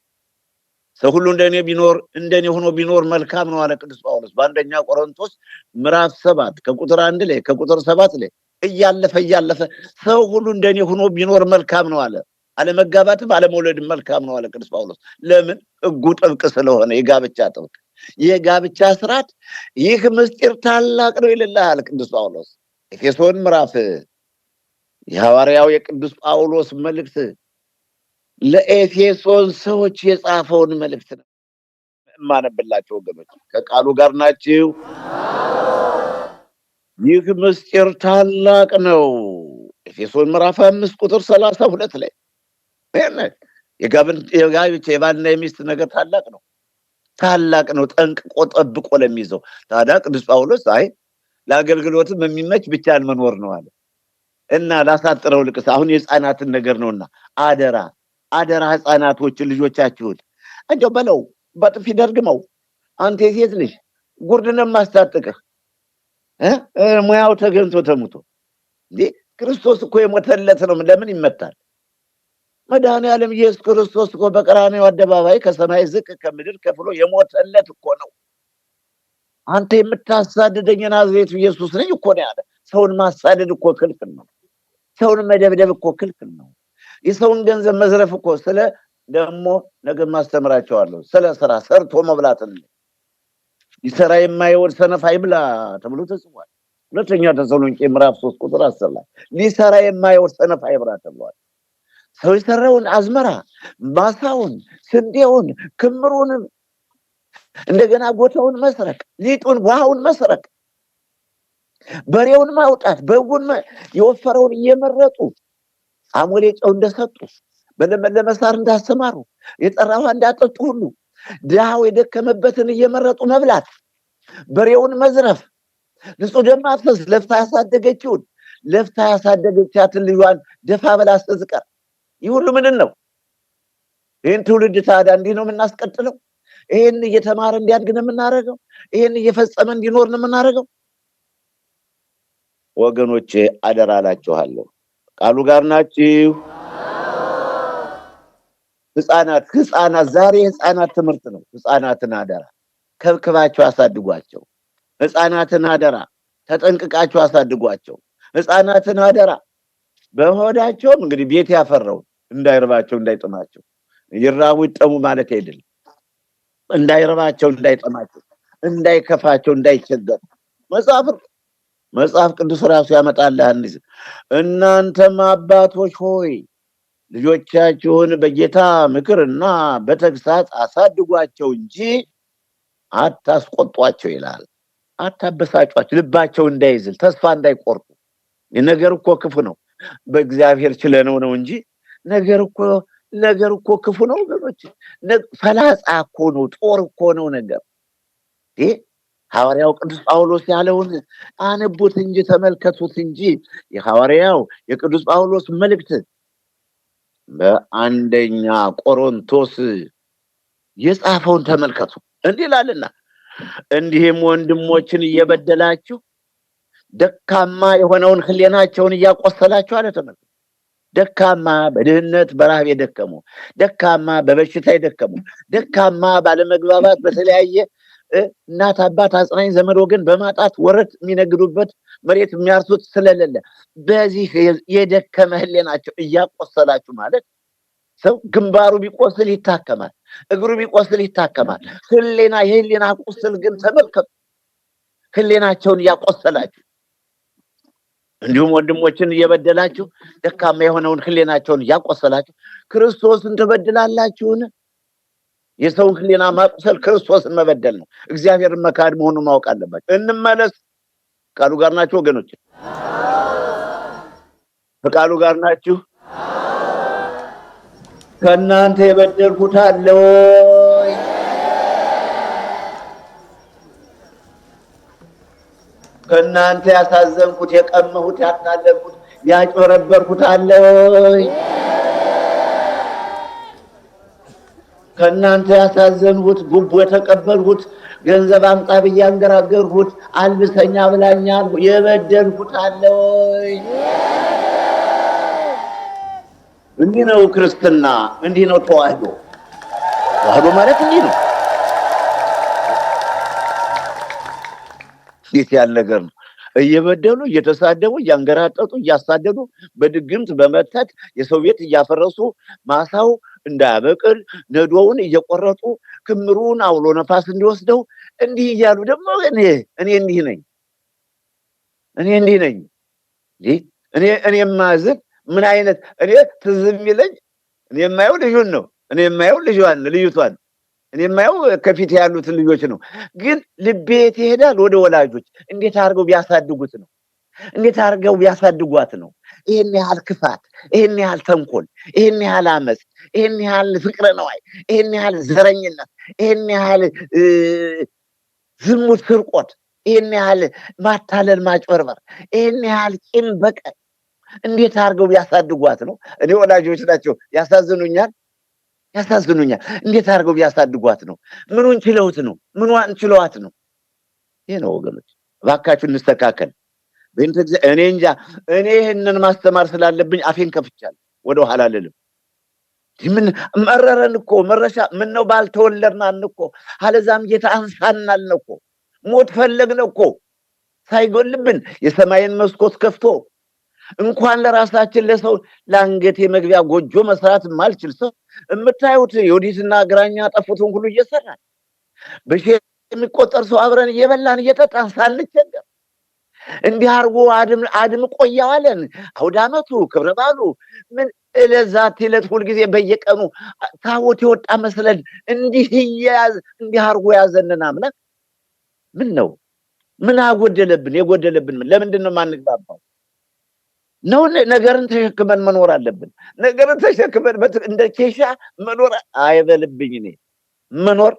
ሰው ሁሉ እንደኔ ሆኖ ቢኖር መልካም ነው አለ ቅዱስ ጳውሎስ በአንደኛ ቆሮንቶስ ምዕራፍ 7 ከቁጥር 1 ላይ ከቁጥር 7 ላይ እያለፈ ሰው ሁሉ እንደኔ ሆኖ ቢኖር መልካም ነው አለ። አለመጋባትም አለመውለድም መልካም ነው አለ ቅዱስ ጳውሎስ። ለምን? ሕጉ ጥብቅ ስለሆነ፣ የጋብቻ ጥብቅ፣ የጋብቻ ስርዓት ይህ ምስጢር ታላቅ ነው ይልልሃል ቅዱስ ጳውሎስ። ኤፌሶን ምዕራፍ የሐዋርያው የቅዱስ ጳውሎስ መልእክት ለኤፌሶን ሰዎች የጻፈውን መልእክት ነው የማነብላቸው ወገኖች። ከቃሉ ጋር ናችሁ? ይህ ምስጢር ታላቅ ነው። ኤፌሶን ምዕራፍ 5 ቁጥር 32 ላይ የጋብቻ የባልና የሚስት ነገር ታላቅ ነው ጠንቅቆ ጠብቆ ለሚይዘው። ታዲያ ቅዱስ ጳውሎስ ለአገልግሎትም የሚመች ብቻን መኖር ነው አለ እና ላሳጥረው ልቅስ። አሁን የሕፃናትን ነገር ነውና አደራ ሕፃናቶችን ልጆቻችሁን እንደው በለው በጥፊ ደርግመው፣ አንተ የሴት ልጅ ጉርድንም ማስታጥቀህ ሙያው ተገንቶ ተሙቶ እንዴ ክርስቶስ እኮ የሞተለት ነው። ለምን ይመታል? መድኃኔዓለም ኢየሱስ ክርስቶስ እኮ በቀራንዮ አደባባይ ከሰማይ ዝቅ ከምድር ከፍሎ የሞተለት እኮ ነው። አንተ የምታሳድደኝ ናዝሬቱ ኢየሱስ ነኝ እኮ ነው ያለ። ሰውን ማሳደድ እኮ ክልክል ነው። ሰውን መደብደብ እኮ ክልክል ነው። የሰውን ገንዘብ መዝረፍ እኮ ደግሞ ነገ ማስተምራቸዋለሁ ስለ ስራ ሰርቶ መብላትን ይሰራ የማይወድ ሰነፍ አይብላ ተብሎ ተጽፏል። ሁለተኛ ተሰሎንቄ ምዕራፍ 3 ቁጥር 10 ላይ ሊሰራ የማይወድ ሰነፍ አይብላ ተብሏል። ሰው የሰራውን አዝመራ ማሳውን፣ ስንዴውን፣ ክምሩንም እንደገና ጎተውን መስረቅ፣ ሊጡን ውሃውን መስረቅ፣ በሬውን ማውጣት፣ በጉን የወፈረውን እየመረጡ አሞሌ ጨው እንደሰጡ በለመለመ ሳር እንዳሰማሩ የጠራ ውሃ እንዳጠጡ ሁሉ ድሃው የደከመበትን እየመረጡ መብላት፣ በሬውን መዝረፍ፣ ንጹህ ደም ማፍሰስ፣ ለፍታ ያሳደገቻትን ልጇን ደፋ በላ አስተዝቀር። ይህ ሁሉ ምንድን ነው? ይህን ትውልድ ታዲያ እንዲህ ነው የምናስቀጥለው? ይህን እየተማረ እንዲያድግ ነው የምናደርገው? ይህን እየፈጸመ እንዲኖር ነው የምናደርገው? ወገኖቼ አደራ እላችኋለሁ። ቃሉ ጋር ናችሁ? ህፃናት ዛሬ ህፃናት ትምህርት ነው። ህፃናትን አደራ ከብክባቸው አሳድጓቸው። ህፃናትን አደራ ተጠንቅቃቸው አሳድጓቸው። ህፃናትን አደራ በሆዳቸውም እንግዲህ ቤት ያፈራው እንዳይርባቸው እንዳይጥማቸው፣ ይራቡ ይጠሙ ማለት አይደለም። እንዳይርባቸው እንዳይጥማቸው፣ እንዳይከፋቸው፣ እንዳይቸገሩ መጽሐፍ ቅዱስ ራሱ ያመጣልሃል። እናንተም አባቶች ሆይ ልጆቻችሁን በጌታ ምክርና በተግሳጽ አሳድጓቸው እንጂ አታስቆጧቸው ይላል። አታበሳጯቸው፣ ልባቸው እንዳይዝል፣ ተስፋ እንዳይቆርጡ። ነገር እኮ ክፉ ነው። በእግዚአብሔር ችለነው ነው እንጂ ነገር እኮ ክፉ ነው ወገኖች። ፈላጻ እኮ ነው፣ ጦር እኮ ነው ነገር። ሐዋርያው ቅዱስ ጳውሎስ ያለውን አነቡት እንጂ ተመልከቱት እንጂ የሐዋርያው የቅዱስ ጳውሎስ መልእክት በአንደኛ ቆሮንቶስ የጻፈውን ተመልከቱ። እንዲህ ይላልና እንዲህም ወንድሞችን እየበደላችሁ ደካማ የሆነውን ሕሊናቸውን እያቆሰላችሁ አለ። ተመልከቱ። ደካማ በድህነት በረሃብ የደከሙ፣ ደካማ በበሽታ የደከሙ፣ ደካማ ባለመግባባት በተለያየ እናት አባት አጽናኝ ዘመድ ወገን በማጣት ወረት የሚነግዱበት መሬት የሚያርሱት ስለሌለ በዚህ የደከመ ሕሊናቸው እያቆሰላችሁ ማለት ሰው ግንባሩ ቢቆስል ይታከማል፣ እግሩ ቢቆስል ይታከማል። የሕሊና ቁስል ግን ተመልከቱ። ሕሊናቸውን እያቆሰላችሁ እንዲሁም ወንድሞችን እየበደላችሁ ደካማ የሆነውን ሕሊናቸውን እያቆሰላችሁ ክርስቶስን ትበድላላችሁን? የሰውን ሕሊና ማቁሰል ክርስቶስን መበደል ነው። እግዚአብሔርን መካድ መሆኑን ማወቅ አለባችሁ። እንመለስ። ቃሉ ጋር ናችሁ ወገኖች? ከቃሉ ጋር ናችሁ? ከእናንተ የበደልኩት አለ ወይ? ከእናንተ ያሳዘንኩት፣ የቀመሁት፣ ያታለልኩት፣ ያጭበረበርኩት አለ ወይ? ከእናንተ ያሳዘንሁት፣ ጉቦ የተቀበልሁት፣ ገንዘብ አምጣ ብዬ አንገራገርሁት፣ አልብሰኛ ብላኛል የበደልኩት አለ ወይ? እንዲህ ነው ክርስትና፣ እንዲህ ነው ተዋህዶ። ተዋህዶ ማለት እንዲህ ነው። እንዴት ያለ ነገር ነው! እየበደሉ እየተሳደቡ እያንገራጠጡ እያሳደዱ በድግምት በመተት የሰው ቤት እያፈረሱ ማሳው እንዳያበቅል ነዶውን እየቆረጡ ክምሩን አውሎ ነፋስ እንዲወስደው እንዲህ እያሉ ደግሞ እኔ እንዲህ ነኝ እኔ ማዝን ምን አይነት እኔ ትዝ የሚለኝ እኔ የማየው ልጁን ነው። እኔ የማየው ልዩቷን እኔ የማየው ከፊት ያሉትን ልጆች ነው። ግን ልቤት ይሄዳል ወደ ወላጆች። እንዴት አድርገው ቢያሳድጉት ነው? እንዴት አድርገው ቢያሳድጓት ነው? ይሄን ያህል ክፋት፣ ይሄን ያህል ተንኮል፣ ይሄን ያህል አመፅ፣ ይሄን ያህል ፍቅረ ነዋይ፣ ይሄን ያህል ዘረኝነት፣ ይሄን ያህል ዝሙት፣ ስርቆት፣ ይሄን ያህል ማታለል፣ ማጭበርበር፣ ይሄን ያህል ቂም በቀል እንዴት አድርገው ቢያሳድጓት ነው? እኔ ወላጆች ናቸው ያሳዝኑኛል። እንዴት አድርገው ቢያሳድጓት ነው? ምኑን ችለውት ነው? ምኗን ችለዋት ነው? ይሄ ነው ወገኖች፣ እባካችሁ እንስተካከል። እኔ እንጃ፣ እኔ ይህንን ማስተማር ስላለብኝ አፌን ከፍቻለሁ፣ ወደ ኋላ አልልም። ምን መረረን እኮ መረሻ ምን ነው ባልተወለድናን እኮ አለዛም ጌታ አንሳናል ነው እኮ ሞት ፈለግን እኮ ሳይጎልብን የሰማይን መስኮት ከፍቶ እንኳን ለራሳችን ለሰው ለአንገቴ መግቢያ ጎጆ መስራት ማልችል ሰው የምታዩት የወዲትና ግራኛ ጠፉትን ሁሉ እየሰራን በሺህ የሚቆጠር ሰው አብረን እየበላን እየጠጣን ሳንቸገር እንዲህ አርጎ አድም ቆያዋለን። አውደ ዓመቱ ክብረ በዓሉ ምን እለዛት ይለት ሁልጊዜ በየቀኑ ታቦት የወጣ መስለን እንዲህ አርጎ ያዘንን አምላክ ምን ነው? ምን አጎደለብን? የጎደለብን ምን? ለምንድን ነው የማንግባባው? ነው ነገርን ተሸክመን መኖር አለብን። ነገርን ተሸክመን እንደ ኬሻ መኖር አይበልብኝ። እኔ መኖር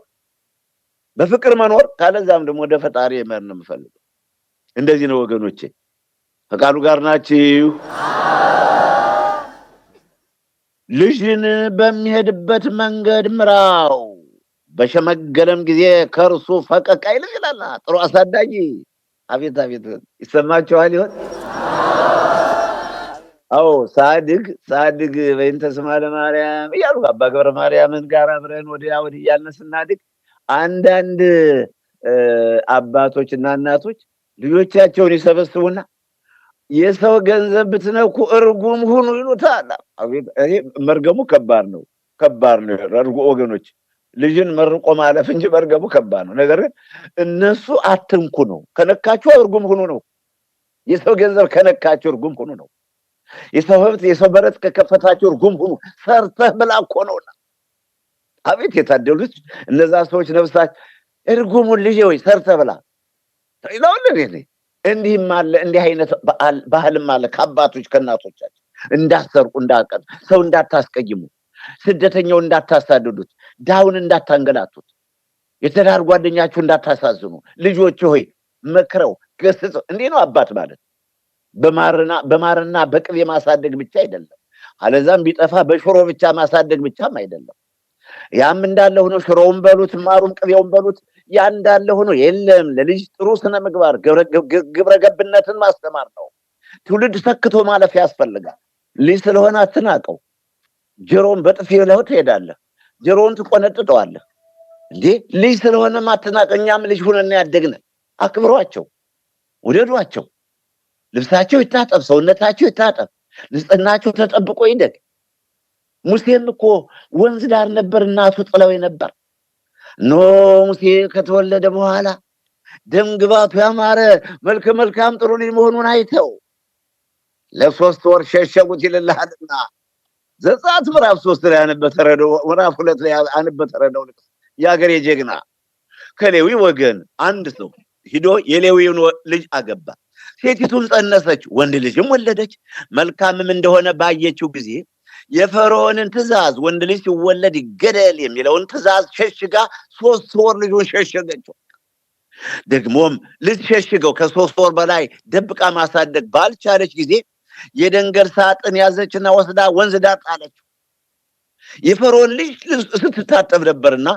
በፍቅር መኖር ካለዛም ደግሞ ወደ ፈጣሪ መር ነው የምፈልገው። እንደዚህ ነው ወገኖቼ። ከቃሉ ጋር ናችሁ? ልጅን በሚሄድበት መንገድ ምራው፣ በሸመገለም ጊዜ ከእርሱ ፈቀቅ አይልም ይላል ጥሩ አሳዳጊ። አቤት አቤት! ይሰማችኋል ይሆን? አዎ ሳድግ በእንተ ስማ ለማርያም እያሉ አባ ገብረ ማርያምን ጋር አብረን ወዲያ ወዲህ እያልን ስናድግ አንዳንድ አባቶችና እናቶች ልጆቻቸውን ይሰበስቡና የሰው ገንዘብ ብትነኩ እርጉም ሁኑ ይሉታል። ይሄ መርገሙ ከባድ ነው። ወገኖች ልጅን መርቆ ማለፍ እንጂ መርገሙ ከባድ ነው። ነገር ግን እነሱ አትንኩ ነው። ከነካችሁ እርጉም ሁኑ ነው። የሰው ገንዘብ ከነካችሁ እርጉም ሁኑ ነው። የሰው ሀብት የሰው በረት ከከፈታችሁ እርጉም ሁኑ። ሰርተህ ብላ እኮ ነውና። አቤት የታደሉት እነዛ ሰዎች ነፍሳች። እርጉሙን ልጄ ወይ ሰርተህ ብላ ይላል። እንዲህም አለ፣ እንዲህ አይነት ባህልም አለ ከአባቶች ከእናቶቻችን። እንዳትሰርቁ፣ እንዳትቀጡ፣ ሰው እንዳታስቀይሙ፣ ስደተኛው እንዳታሳድዱት፣ ዳውን እንዳታንገላቱት። የትዳር ጓደኛችሁ እንዳታሳዝኑ። ልጆች ሆይ መክረው ገስጸው። እንዲህ ነው አባት ማለት። በማርና በቅቤ ማሳደግ ብቻ አይደለም። አለዛም ቢጠፋ በሽሮ ብቻ ማሳደግ ብቻም አይደለም። ያም እንዳለ ሆኖ ሽሮውን በሉት ማሩም ቅቤውን በሉት ያ እንዳለ ሆኖ የለም። ለልጅ ጥሩ ስነ ምግባር ግብረ ገብነትን ማስተማር ነው። ትውልድ ሰክቶ ማለፍ ያስፈልጋል። ልጅ ስለሆነ አትናቀው። ጆሮውን በጥፊ ብለው ትሄዳለህ፣ ጆሮውን ትቆነጥጠዋለህ። እንዴ ልጅ ስለሆነ ማትናቅ። እኛም ልጅ ሆነን ያደግነ። አክብሯቸው፣ ውደዷቸው። ልብሳቸው ይታጠብ፣ ሰውነታቸው ይታጠብ፣ ንጽህናቸው ተጠብቆ ይደግ። ሙሴም እኮ ወንዝ ዳር ነበር እናቱ ጥለው ነበር። ኖ ሙሴ ከተወለደ በኋላ ደም ግባቱ ያማረ መልከ መልካም ጥሩ ልጅ መሆኑን አይተው ለ3 ወር ሸሸጉት ይልልሃልና ዘጸአት ምዕራፍ 3 ላይ አንበተረደው፣ ምዕራፍ 2 ላይ አንበተረደው። የአገሬ ጀግና ከሌዊ ወገን አንድ ሰው ሂዶ የሌዊውን ልጅ አገባ። ሴቲቱም ጸነሰች፣ ወንድ ልጅም ወለደች። መልካምም እንደሆነ ባየችው ጊዜ የፈርዖንን ትእዛዝ ወንድ ልጅ ሲወለድ ይገደል የሚለውን ትእዛዝ ሸሽጋ 3 ወር ልጁን ሸሸገችው። ደግሞም ልጅ ሸሽገው ከ3 ወር በላይ ደብቃ ማሳደግ ባልቻለች ጊዜ የደንገል ሳጥን ያዘችና ወስዳ ወንዝ ዳር ጣለችው። የፈርዖን ልጅ ስትታጠብ ነበርና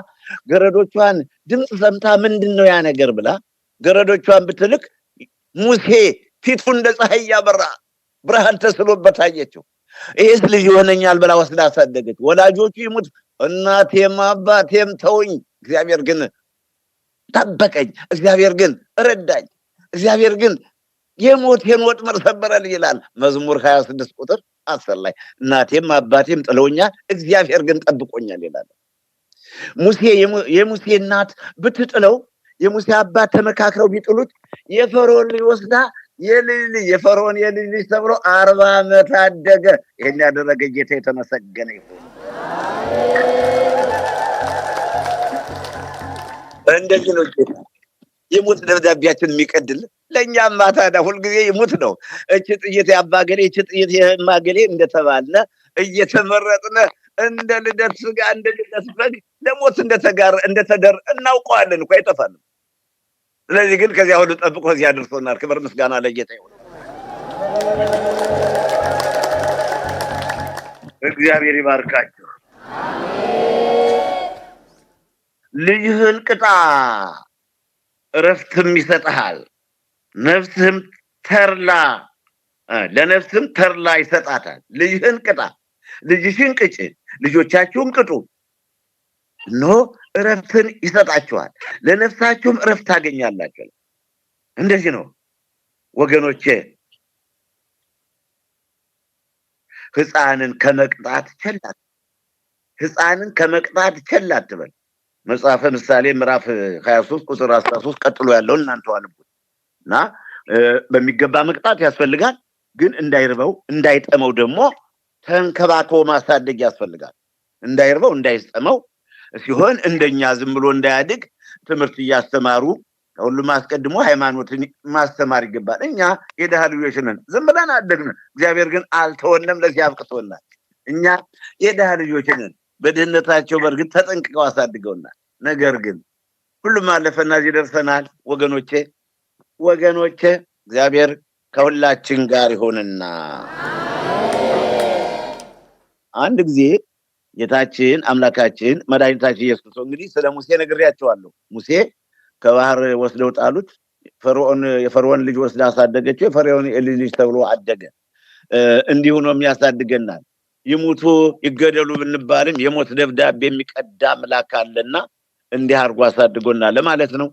ገረዶቿን ድምፅ ሰምታ ምንድነው ያ ነገር ብላ ገረዶቿን ብትልክ ሙሴ ፊቱ እንደ ፀሐይ ያበራ ብርሃን ተስሎበት አየችው። ይሄስ ልጅ ይሆነኛል ብላ ወስዳ አሳደገች። ወላጆቹ ይሙት እናቴም አባቴም ተውኝ፣ እግዚአብሔር ግን ጠበቀኝ፣ እግዚአብሔር ግን ረዳኝ፣ እግዚአብሔር ግን የሞቴን ወጥመድ ሰበረልኝ ይላል መዝሙር 26 ቁጥር 10 ላይ። እናቴም አባቴም ጥለውኛል፣ እግዚአብሔር ግን ጠብቆኛል ይላል። ሙሴ የሙሴ እናት ብትጥለው የሙሴ አባት ተመካክረው ቢጥሉት የፈርዖን ልጅ ወስዳ የፈርዖን የልጅ ልጅ ተብሎ 40 ዓመት አደገ። ይሄን ያደረገ ጌታ የተመሰገነ ይሁን። እንደዚህ ነው ጌታ የሙት ደብዳቤያችን የሚቀድል። ለእኛም ታዲያ ሁልጊዜ ይሙት ነው። እቺ ጥይት ያባገሌ እቺ ጥይት የማገሌ እንደተባልነ እየተመረጥነ እንደ ልደት ስጋ እንደ ልደት በግ ለሞት እንደተደር እናውቀዋለን እኮ አይጠፋንም። ስለዚህ ግን ከዚያ ሁሉ ጠብቆ እዚያ አድርሶናል። ክብር ምስጋና ለጌታ ይሁን። እግዚአብሔር ይባርካችሁ። ልጅህን ቅጣ እረፍትም ይሰጥሃል፣ ነፍስህም ተርላ ለነፍስም ተርላ ይሰጣታል። ልጅህን ቅጣ፣ ልጅሽን ቅጭ፣ ልጆቻችሁን ቅጡ፣ እነሆ እረፍትን ይሰጣችኋል፣ ለነፍሳችሁም እረፍት ታገኛላችሁ። እንደዚህ ነው ወገኖቼ። ሕፃንን ከመቅጣት ቸል አትበል። መጽሐፈ ምሳሌ ምዕራፍ 23 ቁጥር 13 ቀጥሎ ያለውን እናንተ አንብቡት እና በሚገባ መቅጣት ያስፈልጋል። ግን እንዳይርበው እንዳይጠመው ደግሞ ተንከባክቦ ማሳደግ ያስፈልጋል። እንዳይርበው እንዳይጠመው ሲሆን እንደኛ ዝም ብሎ እንዳያድግ ትምህርት እያስተማሩ ሁሉም አስቀድሞ ሃይማኖትን ማስተማር ይገባል። እኛ የደሃ ልጆች ነን፣ ዝም ብለን አደግን። እግዚአብሔር ግን አልተወንም፣ ለዚህ አብቅቶናል። እኛ የደሃ ልጆች ነን። በድህነታቸው በእርግጥ ተጠንቅቀው አሳድገውናል። ነገር ግን ሁሉም አለፈና እዚህ ደርሰናል። ወገኖቼ እግዚአብሔር ከሁላችን ጋር ይሆንና አንድ ጊዜ ጌታችን አምላካችን መድኃኒታችን ኢየሱስ ክርስቶስ እንግዲህ ስለ ሙሴ ነግሬያቸዋለሁ። ሙሴ ከባህር ወስደው ጣሉት። የፈርዖን ልጅ ወስዳ አሳደገችው። የፈርዖን ልጅ ተብሎ አደገ። እንዲሁ ነው የሚያሳድገናል። ይሙቱ ይገደሉ ብንባልም የሞት ደብዳቤ የሚቀዳ አምላክ አለና እንዲህ አድርጎ አሳድጎናል ለማለት ነው።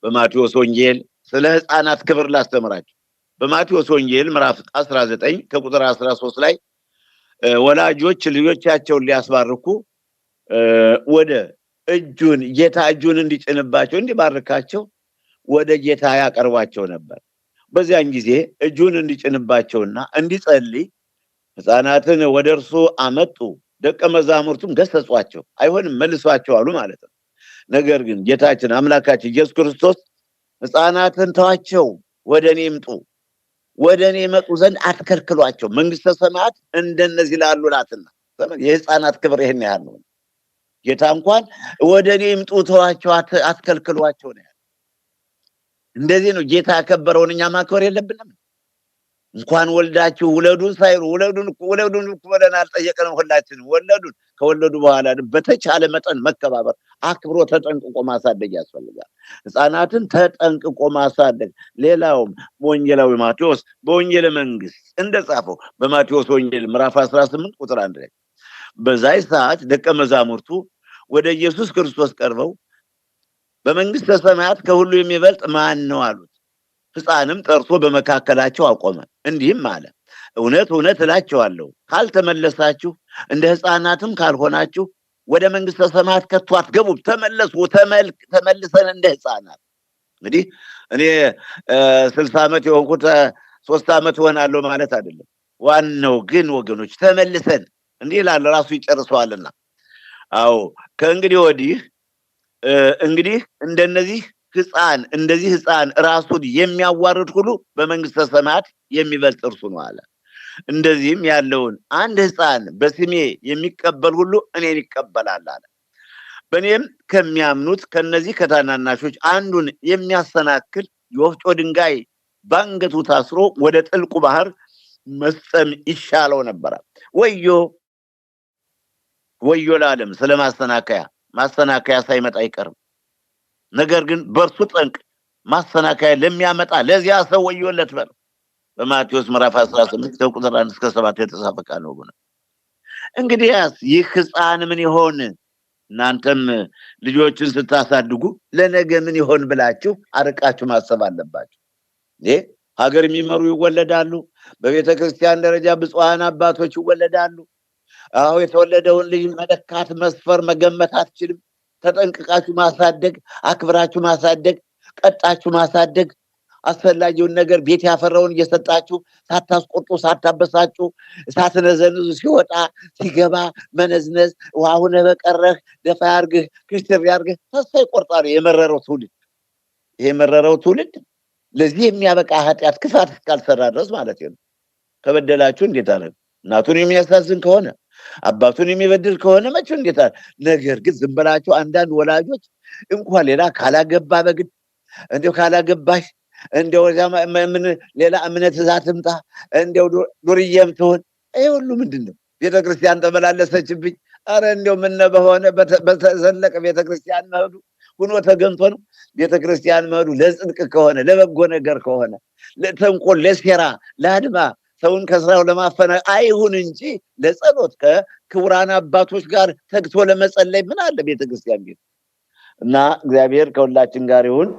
በማቴዎስ ወንጌል ስለ ሕፃናት ክብር ላስተምራችሁ። በማቴዎስ ወንጌል ምዕራፍ 19 ከቁጥር 13 ላይ ወላጆች ልጆቻቸውን ሊያስባርኩ ወደ ጌታ እጁን እንዲጭንባቸው እንዲባርካቸው ወደ ጌታ ያቀርቧቸው ነበር። በዚያን ጊዜ እጁን እንዲጭንባቸውና እንዲጸልይ ሕፃናትን ወደ እርሱ አመጡ። ደቀ መዛሙርቱም ገሰጿቸው፣ አይሆንም መልሷቸው አሉ ማለት ነው። ነገር ግን ጌታችን አምላካችን ኢየሱስ ክርስቶስ ሕፃናትን ተዋቸው፣ ወደ እኔ ይምጡ፣ ወደ እኔ መጡ ዘንድ አትከልክሏቸው፣ መንግስተ ሰማያት እንደነዚህ ላሉ ናትና። የሕፃናት ክብር ይሄን ያህል ነው። ጌታ እንኳን ወደ እኔ ይምጡ ተዋቸው አትከልክሏቸው ነው። እንደዚህ ነው ጌታ ያከበረውን እኛ ማክበር የለብንም። እንኳን ወልዳችሁ ውለዱን ሳይሉ ውለዱን ብለን አልጠየቅንም። ሁላችንም ወለዱን። ከወለዱ በኋላ በተቻለ መጠን መከባበር፣ አክብሮ ተጠንቅቆ ማሳደግ ያስፈልጋል። ህፃናትን ተጠንቅቆ ማሳደግ። ሌላውም ወንጌላዊ ማቴዎስ በወንጌለ መንግስት እንደጻፈው በማቴዎስ ወንጌል ምዕራፍ 18 ቁጥር 1 ላይ በዛይ ሰዓት ደቀ መዛሙርቱ ወደ ኢየሱስ ክርስቶስ ቀርበው በመንግስተ ሰማያት ከሁሉ የሚበልጥ ማን ነው አሉት። ህፃንም ጠርቶ በመካከላቸው አቆመ፣ እንዲህም አለ፣ እውነት እውነት እላችኋለሁ ካልተመለሳችሁ እንደ ህፃናትም ካልሆናችሁ ወደ መንግስተ ሰማያት ከቶ አትገቡም። ተመልሰን እንደ ህፃናት። እንግዲህ እኔ 60 ዓመት የሆንኩት 3 ዓመት ሆናለሁ ማለት አይደለም። ዋናው ግን ወገኖች ተመልሰን እንዲህ ይላል ራሱ ይጨርሰዋልና። አዎ ከእንግዲህ ወዲህ እንግዲህ እንደዚህ ህፃን ራሱን የሚያዋርድ ሁሉ በመንግስተ ሰማያት የሚበልጥ እርሱ ነው አለ። እንደዚህም ያለውን አንድ ህፃን በስሜ የሚቀበል ሁሉ እኔን ይቀበላል አለ። በእኔም ከሚያምኑት ከነዚህ ከታናናሾች አንዱን የሚያሰናክል የወፍጮ ድንጋይ በአንገቱ ታስሮ ወደ ጥልቁ ባህር መስጠም ይሻለው ነበረ። ወዮ ለዓለም ስለ ማሰናከያ ሳይመጣ አይቀርም። ነገር ግን በእርሱ ጠንቅ ማሰናከያ ለሚያመጣ ለዚያ ሰው ወዮለት በል። በማቴዎስ ምዕራፍ 18 ከቁጥር 1 እስከ 7 የተጻፈ ቃል ነው። እንግዲህ ይህ ህፃን ምን ይሆን? እናንተም ልጆችን ስታሳድጉ ለነገ ምን ይሆን ብላችሁ አርቃችሁ ማሰብ አለባችሁ። ሀገር የሚመሩ ይወለዳሉ። በቤተክርስቲያን ደረጃ ብፁዓን አባቶች ይወለዳሉ። አዎ የተወለደውን ልጅ መለካት፣ መስፈር፣ መገመት አትችልም። ተጠንቅቃችሁ ማሳደግ፣ አክብራችሁ ማሳደግ፣ ቀጣችሁ ማሳደግ፣ አስፈላጊውን ነገር ቤት ያፈራውን እየሰጣችሁ ሳታስቆጡ፣ ሳታበሳጩ፣ ሳትነዘንዙ ሲወጣ ሲገባ መነዝነዝ አሁን በቀረህ ደፋ ያርግህ ክሽር ያርግህ ተስፋ ይቆርጣል የመረረው ትውልድ። ይሄ የመረረው ትውልድ ለዚህ የሚያበቃ ኃጢአት ክፋት ካልሰራ ድረስ ማለት ነው። ከበደላችሁ እንዴት አለ እናቱን የሚያሳዝን ከሆነ አባቱን የሚበድል ከሆነ መቼ እንዴት አለ። ነገር ግን ዝም ብላችሁ አንዳንድ ወላጆች እንኳን ሌላ ካላገባ በግድ እንደው ካላገባሽ እንደው ምን ሌላ እምነት ዛትምጣ እንደው ዱርዬም ትሆን ይሄ ሁሉ ምንድነው? ቤተክርስቲያን ተመላለሰችብኝ። አረ እንደው ምን በሆነ በተዘለቀ ቤተክርስቲያን መሄዱ ሁኖ ተገንቶ ነው። ቤተክርስቲያን መሄዱ ለጽድቅ ከሆነ ለበጎ ነገር ከሆነ ለተንኮል፣ ለሴራ፣ ለአድማ ሰውን ከስራው ለማፈና አይሁን እንጂ ለጸሎት ከክቡራን አባቶች ጋር ተግቶ ለመጸለይ ምን አለ ቤተክርስቲያን ቤት እና እግዚአብሔር ከሁላችን ጋር ይሁን።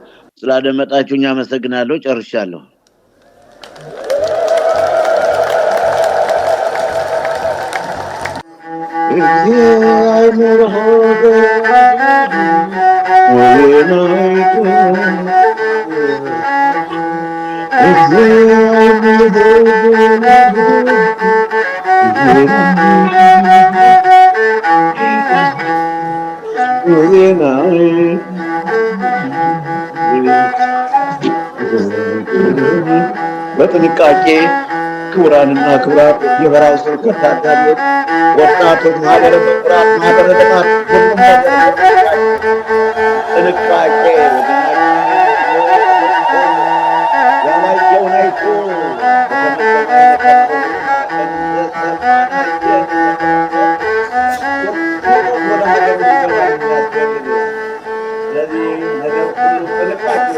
ስላደመጣችሁኝ አመሰግናለሁ። ጨርሻለሁ። በጥንቃቄ ክቡራንና ክቡራት የበራው ስብከት ታዳሚዎች፣ ወጣቶች፣ ማህበረ ምሁራን፣ ማህበረ ልማት ሁሉም ጥንቃቄ ያላየውን አይቶ ስለዚህ ነገር ሁሉ ጥንቃቄ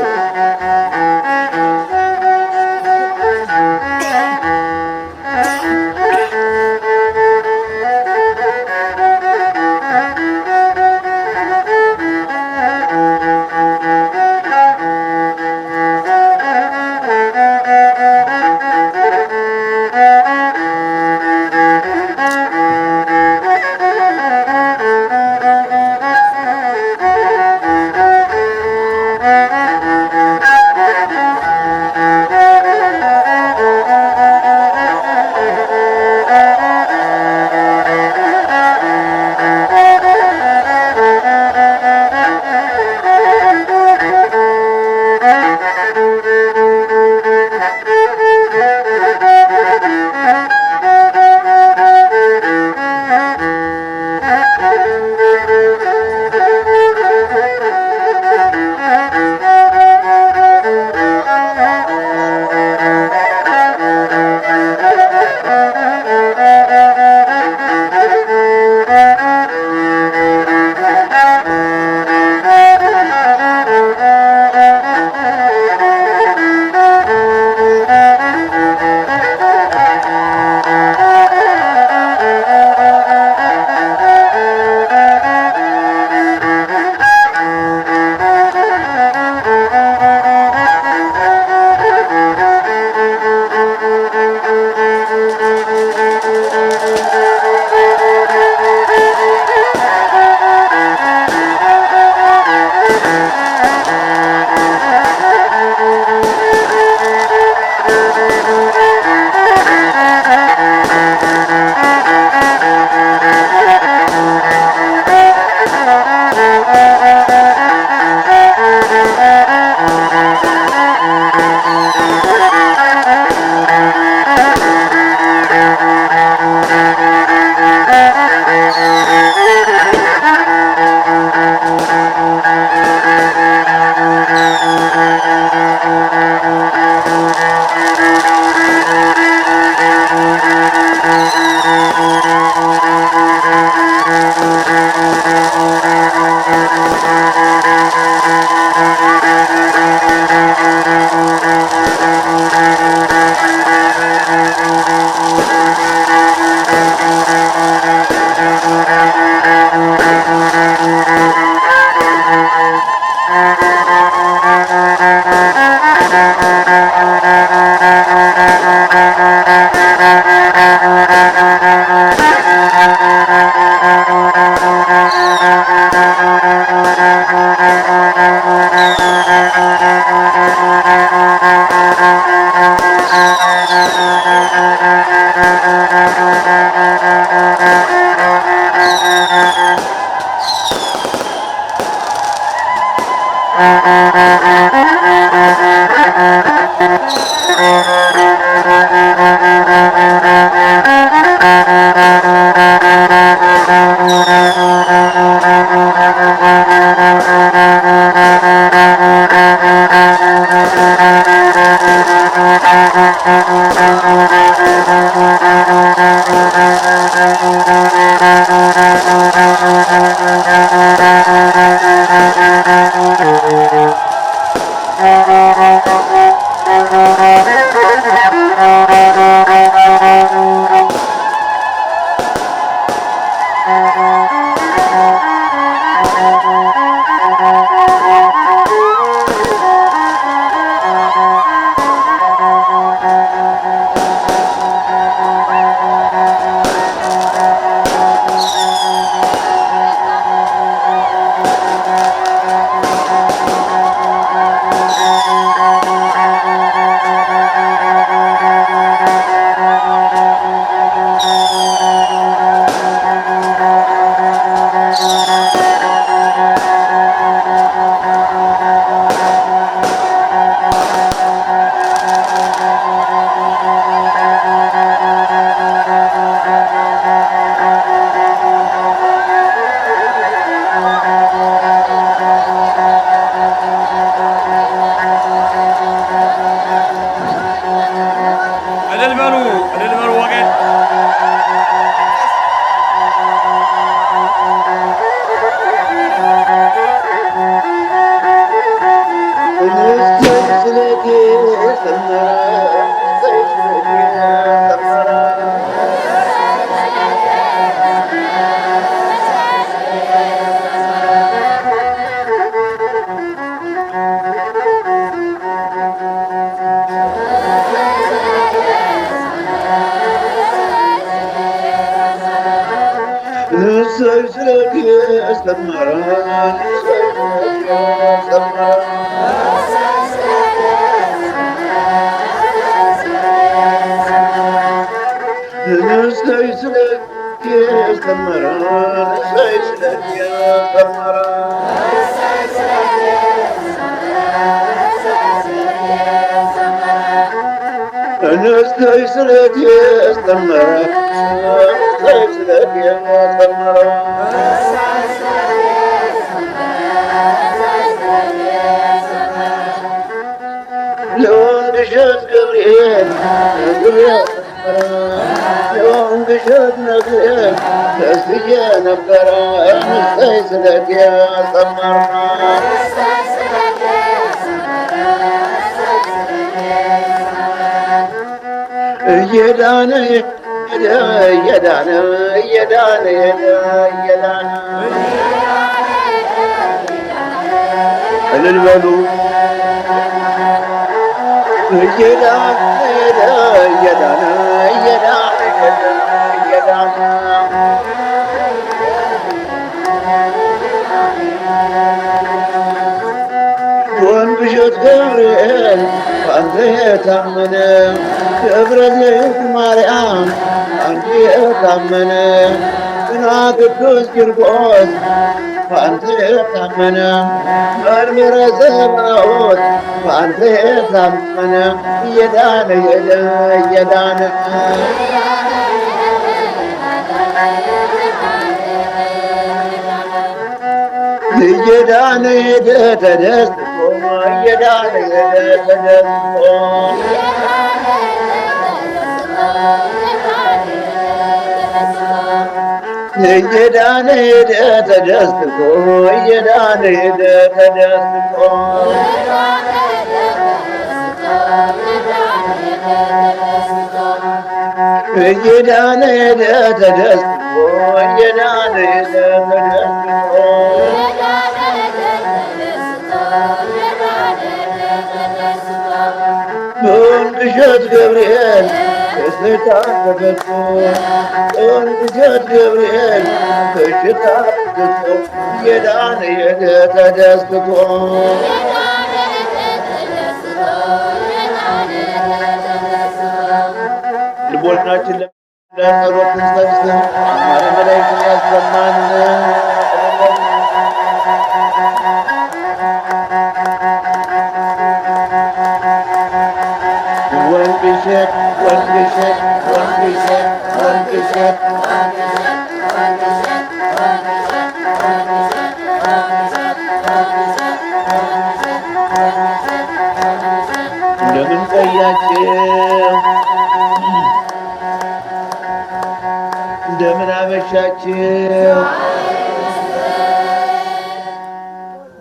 እንደምን አመሻችሁ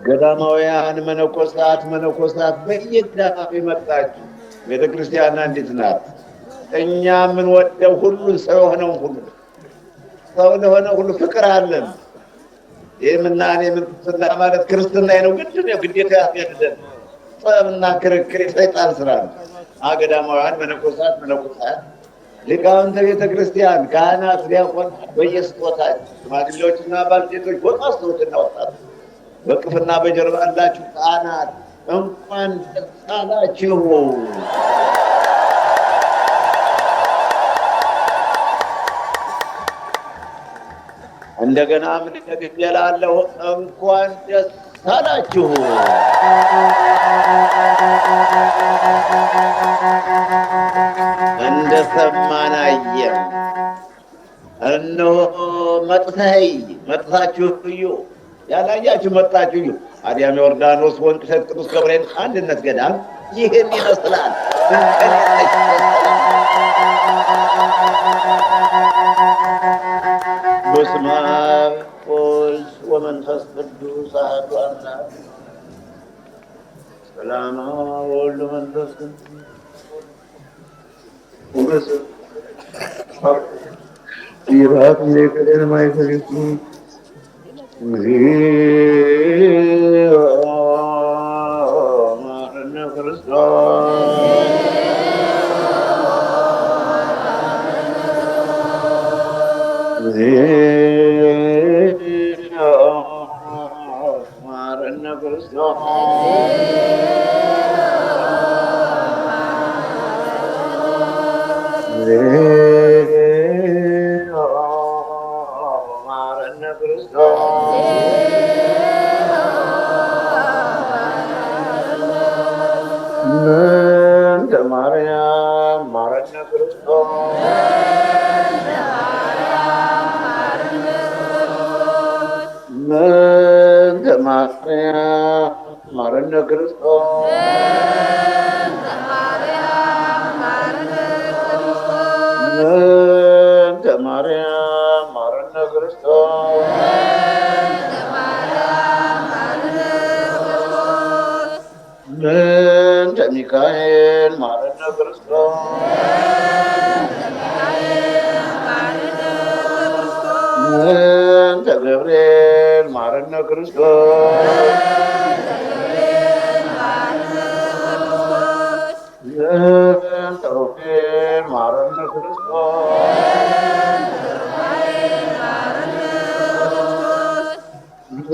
ገዳማውያን መነኮሳት በየገዳማው የመጣችሁ ቤተ ክርስቲያን አንዲት ናት። እኛ የምንወደው ሁሉ ሰው ለሆነ ሁሉ ፍቅር አለን። የምናኔ ምንኩስና ማለት ክርስትና ነው። ግዴታ ያስገድደን። ጸብና ክርክር የሰይጣን ስራ ነው። ገዳማውያን መነኮሳት ሊቃውንተ ቤተ ክርስቲያን፣ ካህናት፣ ዲያቆናት በየስጦታችሁ ሽማግሌዎችና ባልቴቶች፣ ጎልማሶችና ወጣቶች በቅፍና በጀርባ ያላችሁ ካህናት እንኳን ደስ አላችሁ። እንደገና ምን ደግሜላለሁ፣ እንኳን ደስ አላችሁ። እንደሰማን አየን። እነሆ መጥታችሁ እዩ። ያላያችሁ መጥታችሁ እዩ። አዲያም ዮርዳኖስ ወንቅ እሸት ቅዱስ ገብርኤል አንድነት ገዳም ይህን ይመስላል። በስመ አብ ወወልድ ወመንፈስ ቅዱስ አሐዱ አምላክ። ሰላም ወወልድ ወመንፈስ ቅዱስ ይራት ለከደን ማይፈልኩ ማረነ ክርስቶስ ማረነ ክርስቶስ ማረነ ክርስቶስ እንተ ማርያም ማረነ ክርስቶስ እንተ ማርያም ማረነ ክርስቶስ እንተ ማርያም ማረነ ክርስቶስ እንተ ሚካኤል ማረነ ክርስቶስ እንተ ገብርኤል ማረነ ክርስቶስ እንተ ሩፋኤል ማረነ ክርስቶስ እንተ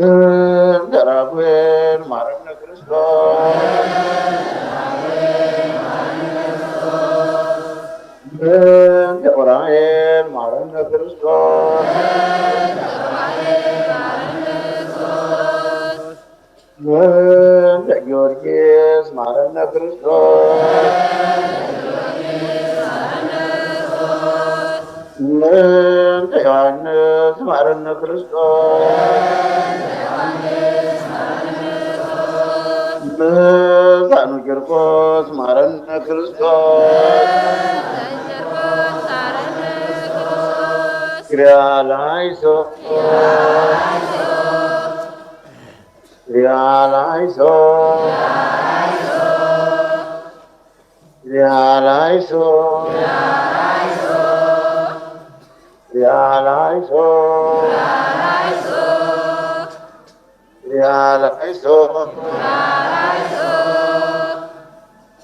ራጉኤል ማረነ ክርስቶስ እንተ ዑራኤል ማረነ ክርስቶስ እንተ ጊዮርጊስ ማረነ ክርስቶስ እንተ ዮሐንስ ማረነ ክርስቶስ ሳኑ ቂርቆስ ማረነ ክርስቶስ ክሪያላይሶ ክሪያላይሶ ክሪያላይሶ ክሪያላይሶ ክሪያላይሶ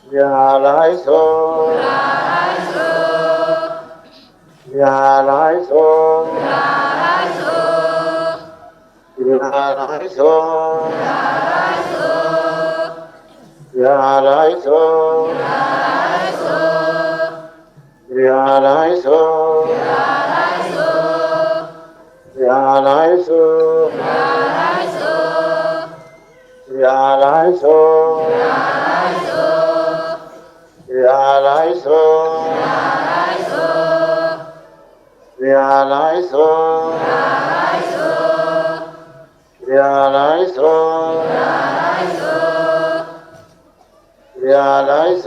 ክሪያላይሶ ክሪያላይሶ ክሪያላይሶ ክሪያላይሶ ክሪያላይሶ ክሪያላይሶ ክሪያላይሶ ክሪያላይሶ ክሪያላይሶ ክሪያላይሶ ክሪያላይሶ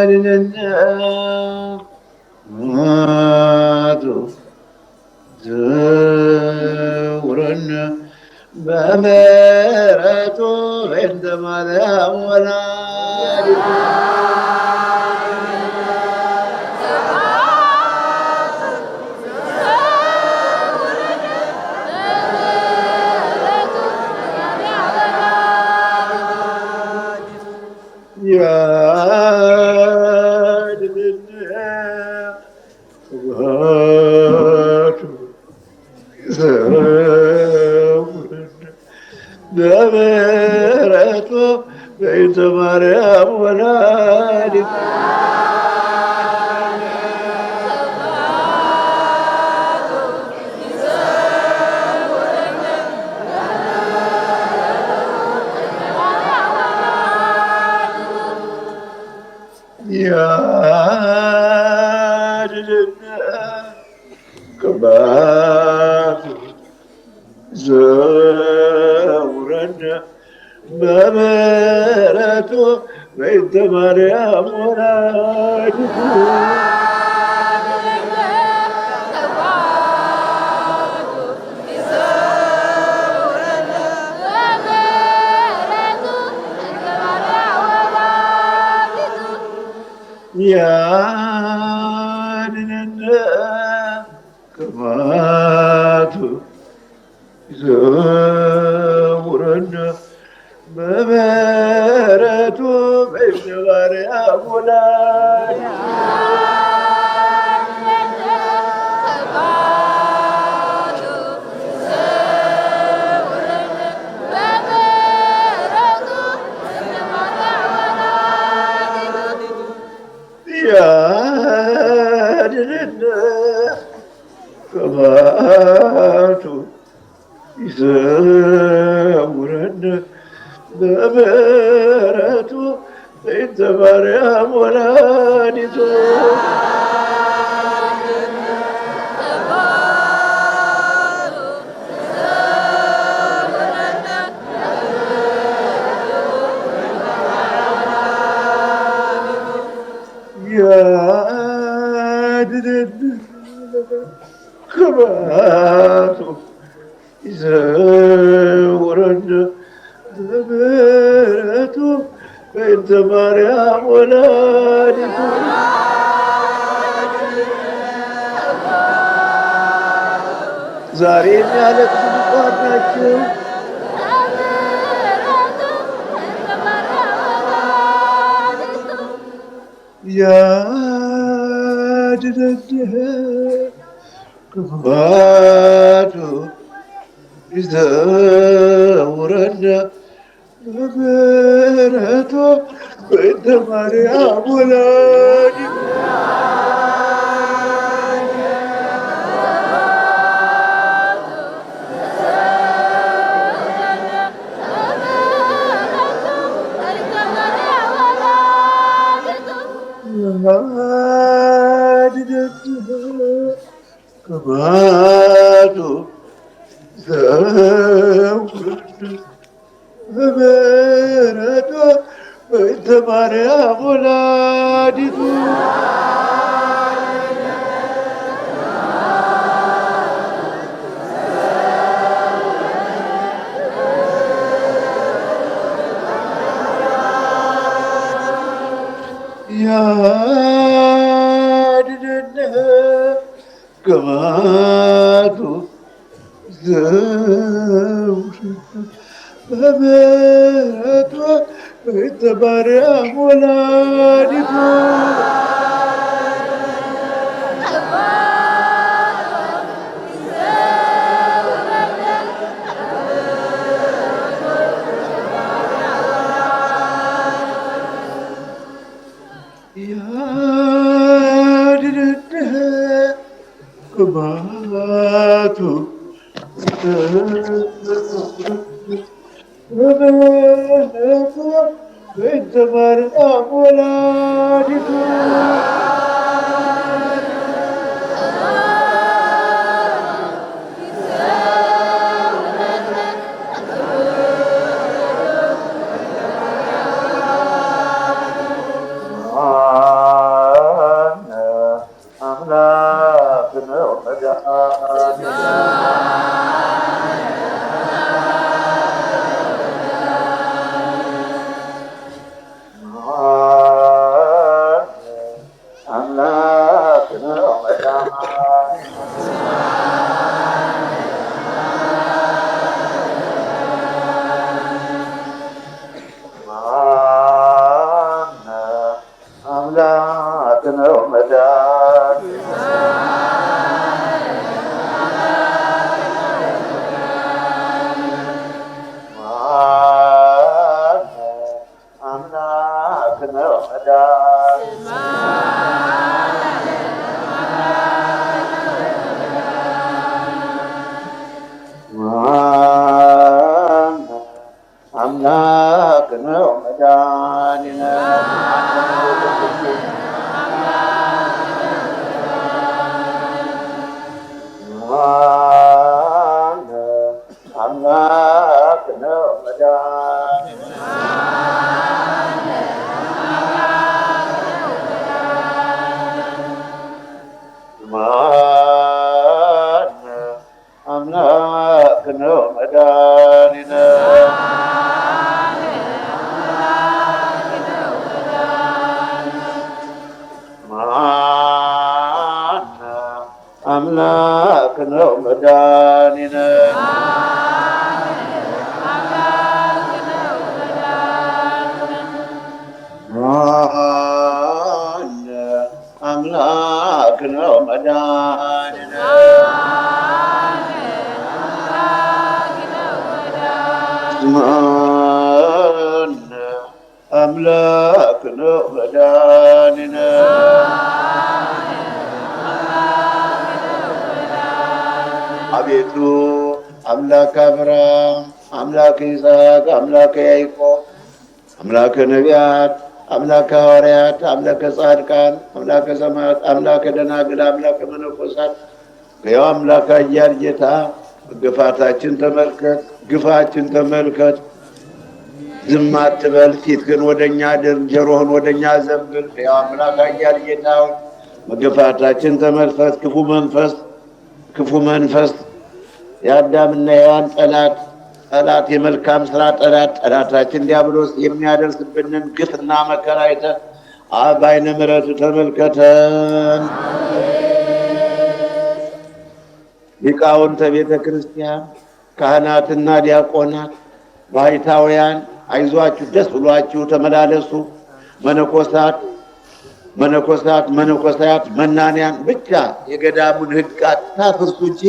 ያድነን ሞቱ ዘውረነ በምሕረቱ በእንተ ማርያም ወላዲቱ ያድነን ሞቱ ዘውረነ በምሕረቱ በእንተ ማርያም ወላዲቱ ያድነን ቅባቱ ዘውረነ በምሕረቱ በእንተ ማርያም ወላዲቱ ያድነን ቅባቱ ዘውረነ በምሕረቱ በእንተ ማርያም ወላዲቱ ያድነን ቅባቱ ይሰውረን በምሕረቱ በእንተ ማርያም ወላዲቱ ያድነን ቅባቱ ይሰውረን በምሕረቱ በእንተ ማርያም ወላዲቱ ዛሬ የሚያለቅሱ ብፁዓን ናቸው። ያድነን ቅባቱ ይሰውረን በምሕረቱ በእንተ ማርያም ወላዲቱ ያድነን ቅባቱ ዘውረን በምሕረቱ በእንተ ማርያም ወላዲቱ ያድነን ቅባቱ ዘውረን በምሕረቱ በእንተ ማርያም ወላዲቱ ያድነን ቅባቱ በምሕረቱ በእንተ ማርያም ወላዲቱ አምላክ ነው መዳን አምላክ ነው መዳን አምላክ ነው መድኃኒነ አምላክ ነው መድኃኒነ አምላክ ነው መድኃኒነ አምላክ ነው መድኃኒነ አምላክ ነው መድኃኒነ አምላክ ነው መድኃኒነ አቤቱ አምላክ አብርሃም፣ አምላክ ይስሐቅ፣ አምላክ ያዕቆብ፣ አምላክ ነቢያት፣ አምላክ ሐዋርያት፣ አምላክ ጻድቃን፣ አምላክ ሰማዕታት፣ አምላክ ደናግል፣ አምላክ መነኮሳት፣ ሕያው አምላክ ኃያል ጌታ ግፋታችን ተመልከት፣ ግፋችን ተመልከት። ዝም አትበል፣ ፊትህን ወደኛ አድርግ፣ ጆሮህን ወደኛ ዘንብል። ሕያው አምላክ ኃያል ጌታ መገፋታችን ተመልከት። ክፉ መንፈስ የአዳምና የሔዋን ጠላት የመልካም ስራ ጠላታችን ዲያብሎስ የሚያደርስብንን ግፍና መከራ አይተህ በዓይነ ምሕረቱ ተመልከተን። ሊቃውንተ ቤተ ክርስቲያን፣ ካህናትና ዲያቆናት፣ ባሕታውያን አይዟችሁ፣ ደስ ብሏችሁ ተመላለሱ። መነኮሳት፣ መናንያን ብቻ የገዳሙን ሕግ አታፍርሱ እንጂ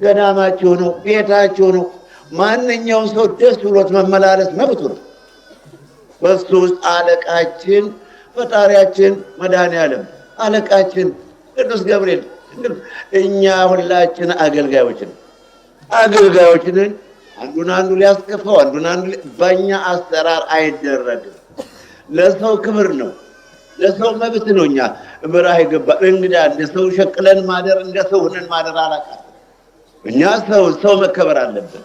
ገዳማችሁ ነው፣ ቤታችሁ ነው። ማንኛውም ሰው ደስ ብሎት መመላለስ መብቱ ነው። በሱ ውስጥ አለቃችን ፈጣሪያችን መድኃኔዓለም አለቃችን ቅዱስ ገብርኤል፣ እኛ ሁላችን አገልጋዮችን አንዱን አንዱ ሊያስከፋው አንዱን አንዱ በእኛ አሰራር አይደረግም። ለሰው ክብር ነው፣ ለሰው መብት ነው። እኛ በራህ ይገባ እንግዳ እንደ ሰው ሸቅለን ማደር እንደ ሰው ሆነን ማደር አላቃት። እኛ ሰው መከበር አለበት።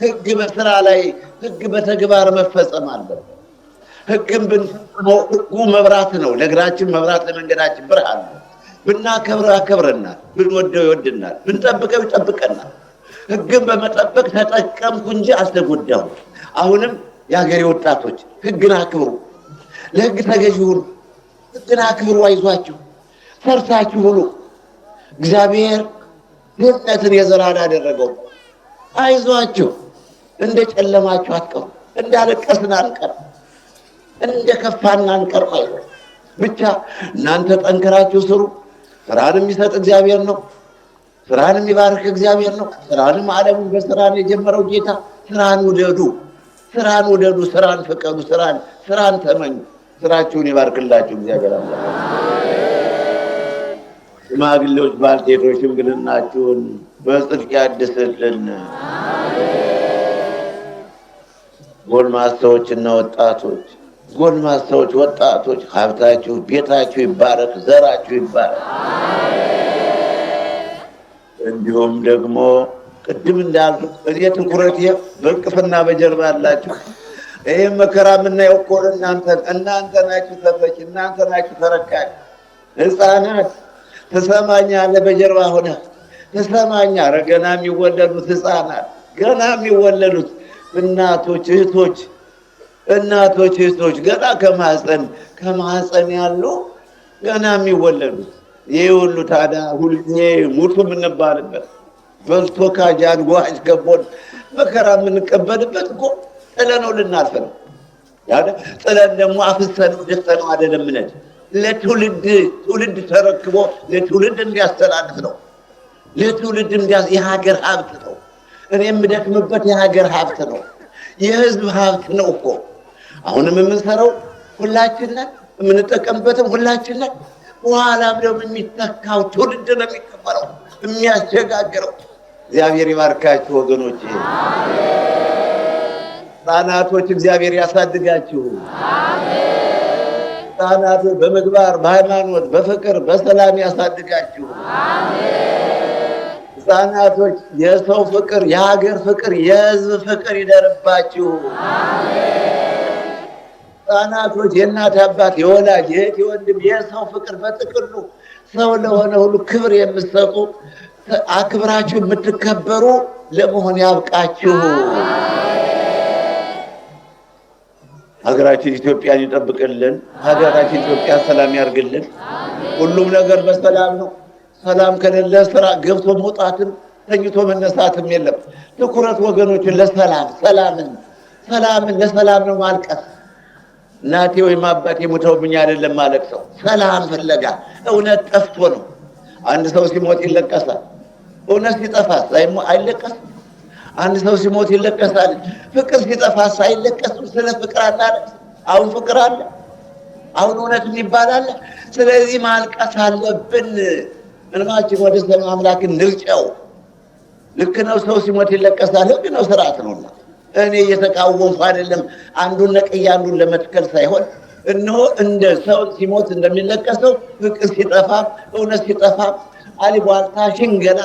ሕግ በስራ ላይ ሕግ በተግባር መፈጸም አለበት። ሕግን ብንፈጽመው ሕጉ መብራት ነው፣ ለእግራችን መብራት፣ ለመንገዳችን ብርሃን ነው። ብናከብረው ያከብረናል፣ ብንወደው ይወድናል፣ ብንጠብቀው ይጠብቀናል። ሕግን በመጠበቅ ተጠቀምኩ እንጂ አልተጎዳሁ። አሁንም የሀገሬ ወጣቶች ሕግን አክብሩ፣ ለሕግ ተገዥ ሁኑ። ሕግን አክብሩ፣ አይዟችሁ፣ ሰርታችሁ ሁሉ እግዚአብሔር ድህነትን የዘራን አደረገው። አይዟችሁ፣ እንደ ጨለማችሁ አትቀሩ፣ እንዳለቀስን አንቀር፣ እንደ ከፋን አንቀር። ብቻ እናንተ ጠንክራችሁ ስሩ። ስራን የሚሰጥ እግዚአብሔር ነው። ስራን የሚባርክ እግዚአብሔር ነው። ስራንም ዓለሙን በስራን የጀመረው ጌታ። ስራን ውደዱ፣ ስራን ፍቀዱ፣ ስራን ተመኙ። ስራችሁን ይባርክላችሁ እግዚአብሔር አምላክ። ሽማግሌዎች፣ ባልቴቶች ሽምግልናችሁን በጽድቅ ያድስልን። ጎልማሳዎችና ወጣቶች ሀብታችሁ፣ ቤታችሁ ይባረክ፣ ዘራችሁ ይባረክ። እንዲሁም ደግሞ ቅድም እንዳልኩት እኔ ትኩረቴ በእቅፍና በጀርባ አላችሁ። ይህ መከራ የምናየው እኮ እናንተ ናችሁ ተፈች፣ እናንተ ናችሁ ተረካሽ። ሕፃናት ትሰማኛለህ? በጀርባ ሆነ ትሰማኛለህ? ገና የሚወለዱት ሕፃናት፣ ገና የሚወለዱት እናቶች፣ እህቶች ገና ከማህፀን ያሉ ገና የሚወለዱት። ይህ ሁሉ ታዲያ ሁልጊዜ ሙቱ የምንባልበት በልቶ ካጃን ጓጅ ገቦን መከራ የምንቀበልበት እኮ ጥለነው ልናልፍ ነው። ጥለን ደግሞ አፍሰነው ደፍተነው አይደለም። ትውልድ ተረክቦ ለትውልድ እንዲያስተላልፍ ነው። ለትውልድ የሀገር ሀብት ነው። እኔ የምደክምበት የሀገር ሀብት ነው። የህዝብ ሀብት ነው እኮ። አሁንም የምንሰራው ሁላችን ነን፣ የምንጠቀምበትም ሁላችን ነን። በኋላም ደግሞ የሚተካው ትውልድ ነው የሚከበረው የሚያሸጋግረው። እግዚአብሔር ይባርካችሁ ወገኖች። ሕፃናቶች እግዚአብሔር ያሳድጋችሁ። ሕፃናቶች በምግባር በሃይማኖት በፍቅር በሰላም ያሳድጋችሁ። ሕፃናቶች የሰው ፍቅር የሀገር ፍቅር የህዝብ ፍቅር ይደርባችሁ። ሕፃናቶች የእናት አባት የወላጅ የእህት የወንድም የሰው ፍቅር በጥቅሉ ሰው ለሆነ ሁሉ ክብር የምትሰጡ አክብራችሁ የምትከበሩ ለመሆን ያብቃችሁ። ሀገራችን ኢትዮጵያን ይጠብቅልን። ሀገራችን ኢትዮጵያ ሰላም ያርግልን። ሁሉም ነገር በሰላም ነው። ሰላም ከሌለ ስራ ገብቶ መውጣትም ተኝቶ መነሳትም የለም። ትኩረት ወገኖችን ሰላምን ለሰላም ነው ማልቀስ። እናቴ ወይም አባቴ ሞተውብኝ አይደለም ማለት ሰው ሰላም ፍለጋ። እውነት ጠፍቶ ነው። አንድ ሰው ሲሞት ይለቀሳል። እውነት ሲጠፋስ አይለቀስም። አንድ ሰው ሲሞት ይለቀሳል። ፍቅር ሲጠፋስ አይለቀስም። ስለ ፍቅር አናለቅስ። አሁን ፍቅር አለ፣ አሁን እውነት የሚባል አለ። ስለዚህ ማልቀስ አለብን። እንባችን ወደ ሰማይ አምላክ እንርጨው። ልክ ነው። ሰው ሲሞት ይለቀሳል። ህግ ነው፣ ስርዓት ነውና እኔ እየተቃወምኩ አይደለም። አንዱን ነቅዬ አንዱን ለመትከል ሳይሆን እነሆ እንደ ሰው ሲሞት እንደሚለቀሰው ፍቅር ሲጠፋ እውነት ሲጠፋ አሉባልታ፣ ሽንገላ፣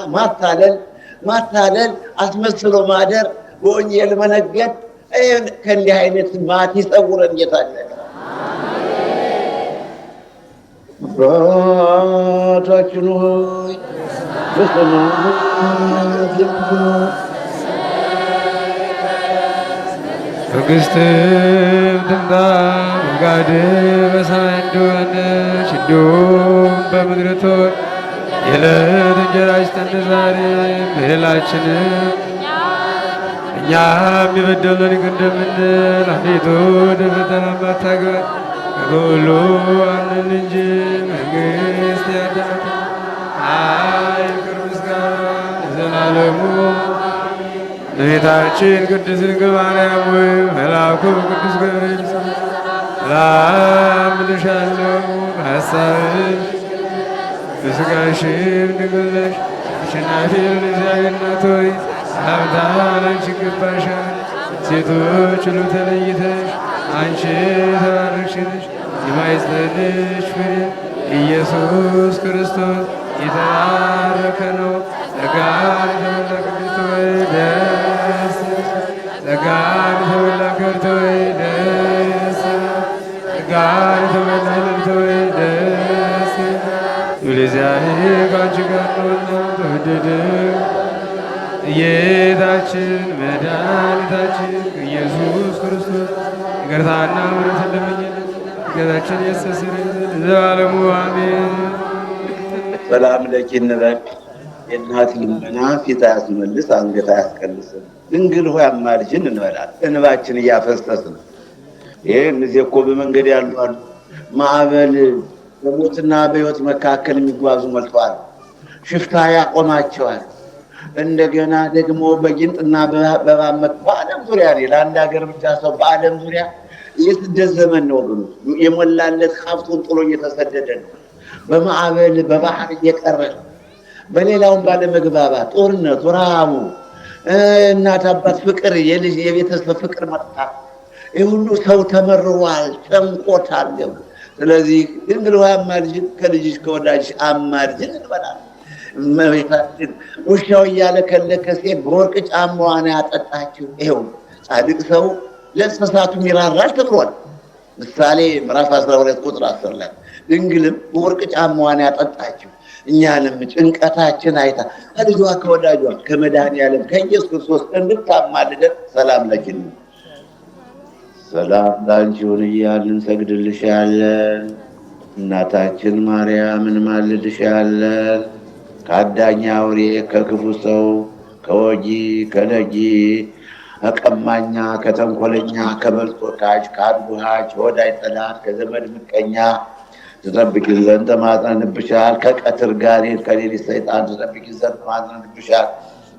ማታለል፣ አስመስሎ ማደር፣ በወንጌል መነገድ ከእንዲህ አይነት ማት ይጸውረን ጌታለ። አባታችን ሆይ በሰማያት የምትኖር መንግሥትህ ትምጣ፣ ፈቃድህ በሰማይ እንደሆነች እንዲሁም በምድር ትሁን። የዕለት እንጀራችንን ስጠን ዛሬ፣ በደላችንን እኛም የበደሉንን ይቅር እንደምንል፣ አቤቱ ወደ ፈተና አታግባን ከሁሉ አድነን እንጂ መንግሥት ያንተ ናትና፣ ኃይል፣ ክብር፣ ምስጋና ለዘላለሙ። እመቤታችን ቅድስት ድንግል ማርያም ሆይ መልአኩ ቅዱስ ገብርኤል ሰላም እልሻለሁ፣ በሐሳብሽ በሥጋሽም ድንግል ነሽ። አሸናፊ እግዚአብሔር እናት ሆይ ሰላምታ ላንቺ ይገባሻል። ሴቶች ሁሉ ተለይተሽ አንቺ የተባረክሽ ነሽ። የማኅፀንሽ ፍሬ ኢየሱስ ክርስቶስ የተባረከ ነው። ጸጋን የተመላ ቅድስት ሆይ ደስ ጸጋን የተመላ ክብርት ሆይ ደስ ጸጋን የተመላ ልዕልት ሆይ ደስ እግዚአብሔር ከአንቺ ጋር ነውና ተወደደ ጌታችን መድኃኒታችን ኢየሱስ ክርስቶስ ይቅርታና ምሕረትን ለምኝልን ጌታችን ያስተሰርይልን ለዘላለሙ አሜን። ሰላም ለኪ እንበል። የእናት ልመና ፊት አያስመልስ አንገት አያስቀልስም። ድንግል ሆይ አማልጅን እንበላለን እንባችን እያፈሰስን። ይህን ጊዜ እኮ በመንገድ ያሉ አሉ ማዕበል በሞትና በሕይወት መካከል የሚጓዙ ሞልተዋል። ሽፍታ ያቆማቸዋል። እንደገና ደግሞ በጊንጥና በእባብ በዓለም ዙሪያ ለአንድ ሀገር ብቻ ሰው በዓለም ዙሪያ የስደት ዘመን ነው ወገኖች። የሞላለት ሀብቱን ጥሎ እየተሰደደ ነው። በማዕበል በባህር እየቀረ ነው። በሌላውም ባለመግባባት ጦርነቱ፣ ረሃቡ፣ እናት አባት ፍቅር፣ የልጅ የቤተሰብ ፍቅር መጥፋት፣ ይህ ሁሉ ሰው ተመርሯል፣ ጨንቆታል። ስለዚህ ድንግል ሆይ አማልጅን፣ ከልጅሽ ከወዳጅሽ አማልጅን እንበላለን። እመቤታችን ውሻው እያለከለከ ሴት በወርቅ ጫማዋን ያጠጣችው። ይኸው ጻድቅ ሰው ለእንስሳቱም ይራራል ተብሏል። ምሳሌ ምዕራፍ 12 ቁጥር 10 ላይ ድንግልም በወርቅ ጫማዋን ያጠጣችው እኛንም ጭንቀታችን አይታ ከልጇ ከወዳጇ ከመድኃኔዓለም ከኢየሱስ ክርስቶስ እንድታማልደን ሰላም ለኪን ሰላም ላንቺ ይሁን እያልን እንሰግድልሻለን። እናታችን ማርያምን ማልድሻለን። ከአዳኝ አውሬ ከክፉ ሰው ከወጊ ከነጊ ከቀማኛ ከተንኮለኛ ከመልጦ ታች ከአድጉሃች ከወዳጅ ጠላት ከዘመድ ምቀኛ ትጠብቂን ዘንድ ተማጽነንብሻል። ከቀትር ጋኔን ከሌሊት ሰይጣን ትጠብቂን ዘንድ ተማጽነንብሻል።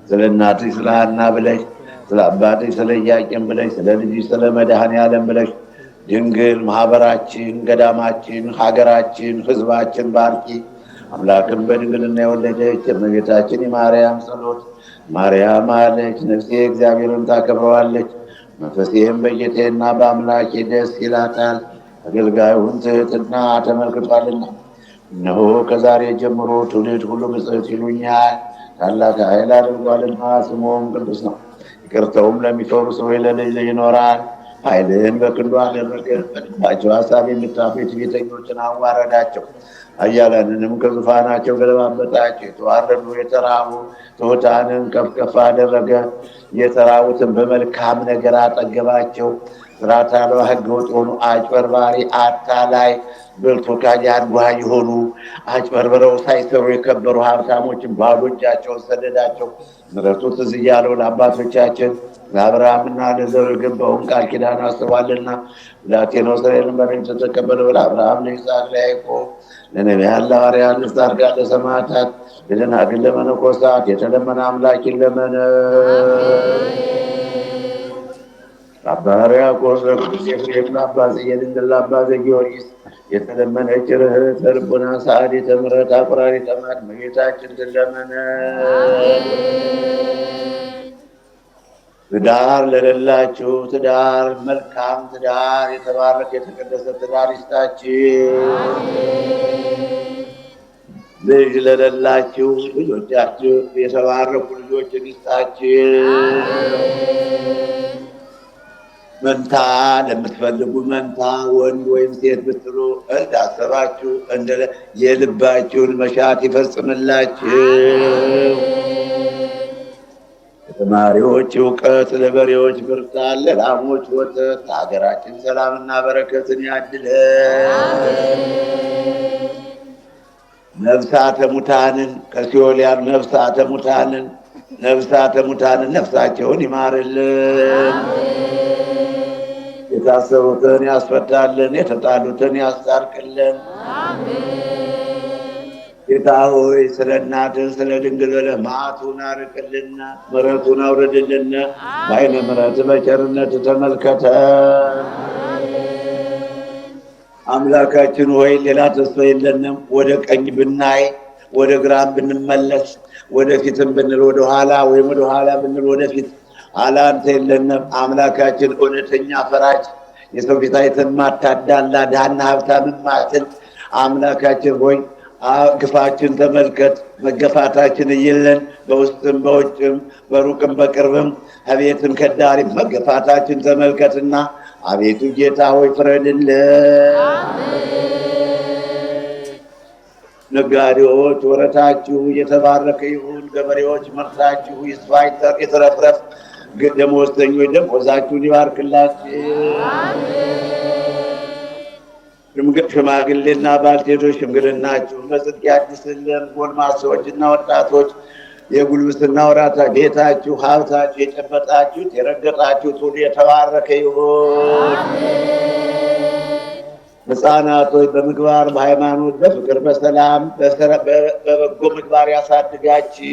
ስለ እናትሽ ስለ ሐና ብለሽ፣ ስለ አባትሽ ስለ ኢያቄም ብለሽ፣ ስለ ልጅሽ ስለ መድኃኔዓለም ብለሽ ድንግል ማህበራችን፣ ገዳማችን፣ ሀገራችን፣ ህዝባችን ባርኪ። አምላክን በድንግልና የወለደች የእመቤታችን የማርያም ጸሎት ማርያም አለች፣ ነፍሴ እግዚአብሔርን ታከብረዋለች፣ መንፈሴም በጌቴና በአምላኬ ደስ ይላታል፣ አገልጋዩን ትሕትና ተመልክቷልና። እነሆ ከዛሬ ጀምሮ ትውልድ ሁሉ ብፅዕት ይሉኛል፣ ታላቅ ኃይል አድርጓልና፣ ስሙም ቅዱስ ነው። ይቅርታውም ለሚፈሩ ሰዎች ለልጅ ልጅ ይኖራል። ኃይልህን በክንዱ አደረገ፣ በልባቸው ሀሳብ የሚታበዩ ትዕቢተኞችን አዋረዳቸው። ኃያላንንም ከዙፋናቸው ገለባበጣቸው። የተዋረዱ የተራቡ ትሑታንን ከፍ ከፍ አደረገ፣ የተራቡትን በመልካም ነገር አጠገባቸው። ስርዓተ አልባ ሕገ ወጥ የሆኑ አጭበርባሪ አታላይ በልቶ ካዲያን ጓ የሆኑ አጭበርብረው ሳይሰሩ የከበሩ ሀብታሞችን ባዶ እጃቸውን ሰደዳቸው። ምሕረቱ ትዝ እያለው ለአባቶቻችን ለአብርሃምና ለዘሩ የገባውን ቃል ኪዳን አስቧልና ብላቴናው እስራኤልን በረከት ተቀበለው። ለአብርሃም ለይስሐቅ ለያዕቆብ ለነቢያት ለሐዋርያት ለጻድቃን ለሰማዕታት ለደናግል ለመነኮሳት የተለመነ አምላክ ይለመን። ለአባ ሕርያቆስ ለቅዱስ ኤፍሬም ለአባ ዘየድንግል ለአባ ዘጊዮርጊስ የተለመነች ርኅርኅተ ልቡና ሰዓሊተ ምሕረት አቁራሪተ መዓት እመቤታችን ትለመን። ትዳር ለሌላችሁ ትዳር መልካም ትዳር የተባረከ የተቀደሰ ትዳር ይስጣችሁ። ልጅ ለሌላችሁ ልጆቻችሁ የተባረኩ ልጆችን ይስጣችሁ። መንታ ለምትፈልጉ መንታ ወንድ ወይም ሴት ብትሉ እንዳሰባችሁ የልባችሁን መሻት ይፈጽምላችሁ። ለተማሪዎች እውቀት፣ ለበሬዎች ብርታት፣ ለላሞች ወተት፣ ለሀገራችን ሰላምና በረከትን ያድለን። ነፍሳተ ሙታንን ከሲኦል ያሉ ነፍሳተ ሙታንን ነፍሳቸውን ይማርልን። የታሰሩትን ያስፈታልን፣ የተጣሉትን ያስታርቅልን። ጌታ ሆይ ስለ እናትህ ስለ ድንግል ብለህ መዓቱን አርቅልና ምሕረቱን አውርድልና በዓይነ ምሕረት በቸርነት ተመልከተ። አምላካችን ሆይ ሌላ ተስፋ የለንም። ወደ ቀኝ ብናይ ወደ ግራም ብንመለስ ወደፊትም ብንል ወደ ኋላ ወይም ወደ ኋላ ብንል ወደፊት አላንተ የለንም። አምላካችን እውነተኛ ፈራጅ የሰው ፊት አይተን ማታዳላ ድሃና ሀብታምን ማትል አምላካችን ሆይ ግፋችን ተመልከት፣ መገፋታችን እይለን። በውስጥም በውጭም በሩቅም በቅርብም አቤትም ከዳሪ መገፋታችን ተመልከትና አቤቱ ጌታ ሆይ ፍረድልን። ነጋዴዎች ወረታችሁ የተባረከ ይሁን። ገበሬዎች ምርታችሁ ይስፋ ይትረፍረፍ። ደመወዝተኞች ደመወዛችሁን ይባርክላችሁ። ሽማግሌና ባልቴቶች ሽምግልናችሁን በጽድቅ ያድስልን። ጎልማሶችና ወጣቶች የጉልምስና ወራት ቤታችሁ ሀብታችሁ የጨበጣችሁት የረገጣችሁት ሁሉ የተባረከ ይሁን። ሕፃናቶች በምግባር በሃይማኖት በፍቅር በሰላም በበጎ ምግባር ያሳድጋችሁ።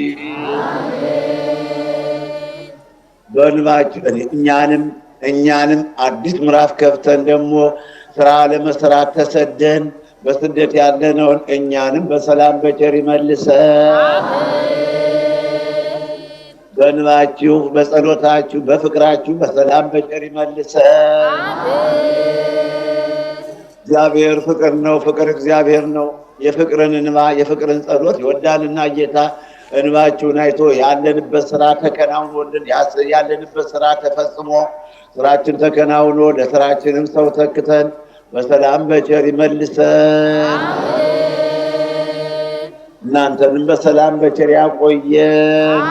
በእንባችሁ እኛንም አዲስ ምዕራፍ ከፍተን ደግሞ ስራ ለመስራት ተሰደን በስደት ያለነውን እኛንም በሰላም በቸር ይመልሰን። በእንባችሁ በጸሎታችሁ በፍቅራችሁ በሰላም በቸር ይመልሰን። እግዚአብሔር ፍቅር ነው፣ ፍቅር እግዚአብሔር ነው። የፍቅርን እንባ የፍቅርን ጸሎት ይወዳልና ጌታ እንባችሁን አይቶ ያለንበት ስራ ተከናውኖልን ያለንበት ስራ ተፈጽሞ ስራችን ተከናውኖ ለስራችንም ሰው ተክተን በሰላም በቸር ይመልሰን። እናንተንም በሰላም በቸር ያቆየን።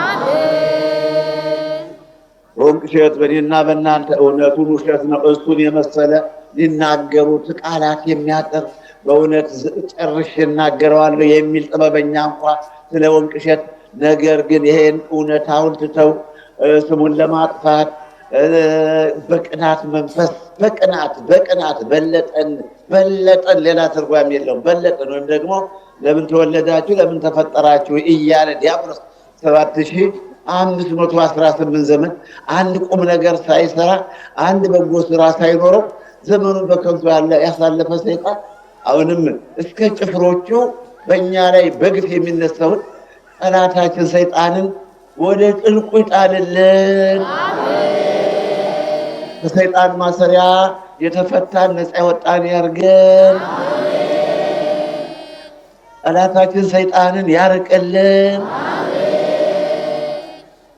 ወንቅ እሸት በእኔና በእናንተ እውነቱን ውሸት ነው እሱን የመሰለ ሊናገሩት ቃላት የሚያጠር በእውነት ጨርሽ እናገረዋለሁ የሚል ጥበበኛ እንኳ ስለ ወንቅ እሸት፣ ነገር ግን ይሄን እውነታውን ትተው ስሙን ለማጥፋት በቅናት መንፈስ በቅናት በለጠን በለጠን ሌላ ትርጓሜ የለውም። በለጠን ወይም ደግሞ ለምን ተወለዳችሁ ለምን ተፈጠራችሁ እያለ ዲያብሎስ 7518 ዘመን አንድ ቁም ነገር ሳይሰራ አንድ በጎ ስራ ሳይኖረው ዘመኑን በከንቱ ያሳለፈ ሰይጣን አሁንም እስከ ጭፍሮቹ በእኛ ላይ በግፍ የሚነሳውን ጠላታችን ሰይጣንን ወደ ጥልቁ ይጣልልን። ከሰይጣን ማሰሪያ የተፈታን ነፃ የወጣን ያርገን። ጠላታችን ሰይጣንን ያርቅልን።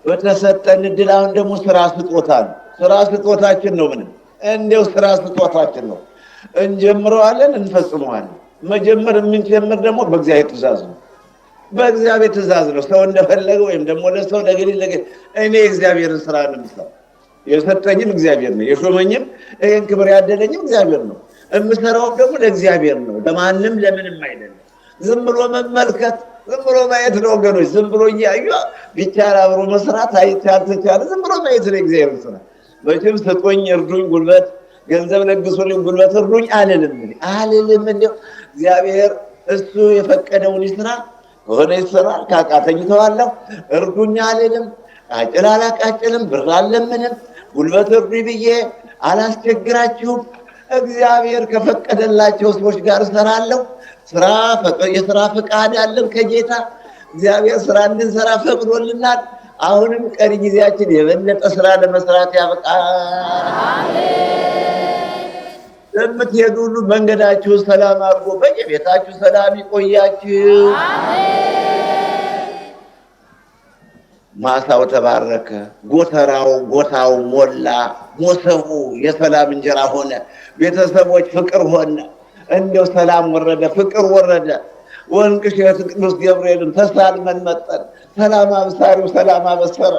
በተሰጠን እድል አሁን ደግሞ ስራ ስጦታ ነው። ስራ ስጦታችን ነው። ምንም እንዲያው ስራ ስጦታችን ነው። እንጀምረዋለን፣ እንፈጽመዋለን። መጀመር የምንጀምር ደግሞ በእግዚአብሔር ትእዛዝ ነው። በእግዚአብሔር ትእዛዝ ነው። ሰው እንደፈለገ ወይም ደግሞ ለሰው ለገሌ እኔ እግዚአብሔርን ስራ ነው የምሰራው። የሰጠኝም እግዚአብሔር ነው። የሾመኝም ይህን ክብር ያደለኝም እግዚአብሔር ነው። የምሰራውም ደግሞ ለእግዚአብሔር ነው። ለማንም ለምንም አይደለም። ዝም ብሎ መመልከት ዝም ብሎ ማየት ነው ወገኖች። ዝም ብሎ እያዩ ቢቻል አብሮ መስራት አይቻል ዝም ብሎ ማየት ነው እግዚአብሔር ስራ። መቼም ስጡኝ፣ እርዱኝ፣ ጉልበት ገንዘብ ለግሱልኝ፣ ጉልበት እርዱኝ አልልም። እንዲያው እግዚአብሔር እሱ የፈቀደውን ይስራ። ከሆነ ይሰራል፣ ካቃተኝ ተዋለሁ። እርዱኝ አልልም። ቃጭል አላቃጭልም፣ ብር አልለምንም። ጉልበት እርዱኝ ብዬ አላስቸግራችሁም። እግዚአብሔር ከፈቀደላቸው ሰዎች ጋር እሰራለሁ። የስራ ፈቃድ አለን ከጌታ እግዚአብሔር። ስራ እንድንሰራ ፈቅዶልናል። አሁንም ቀሪ ጊዜያችን የበለጠ ስራ ለመስራት ያብቃል። ለምትሄዱ ሁሉ መንገዳችሁን ሰላም አድርጎ በየቤታችሁ ሰላም ይቆያችሁ። ማሳው ተባረከ፣ ጎታው ሞላ፣ ሞሰቡ የሰላም እንጀራ ሆነ፣ ቤተሰቦች ፍቅር ሆነ። እንደው ሰላም ወረደ፣ ፍቅር ወረደ። ወንቅሸት ቅዱስ ገብርኤልን ተሳልመን መጠን ሰላም አብሳሪው ሰላም አበሰረ።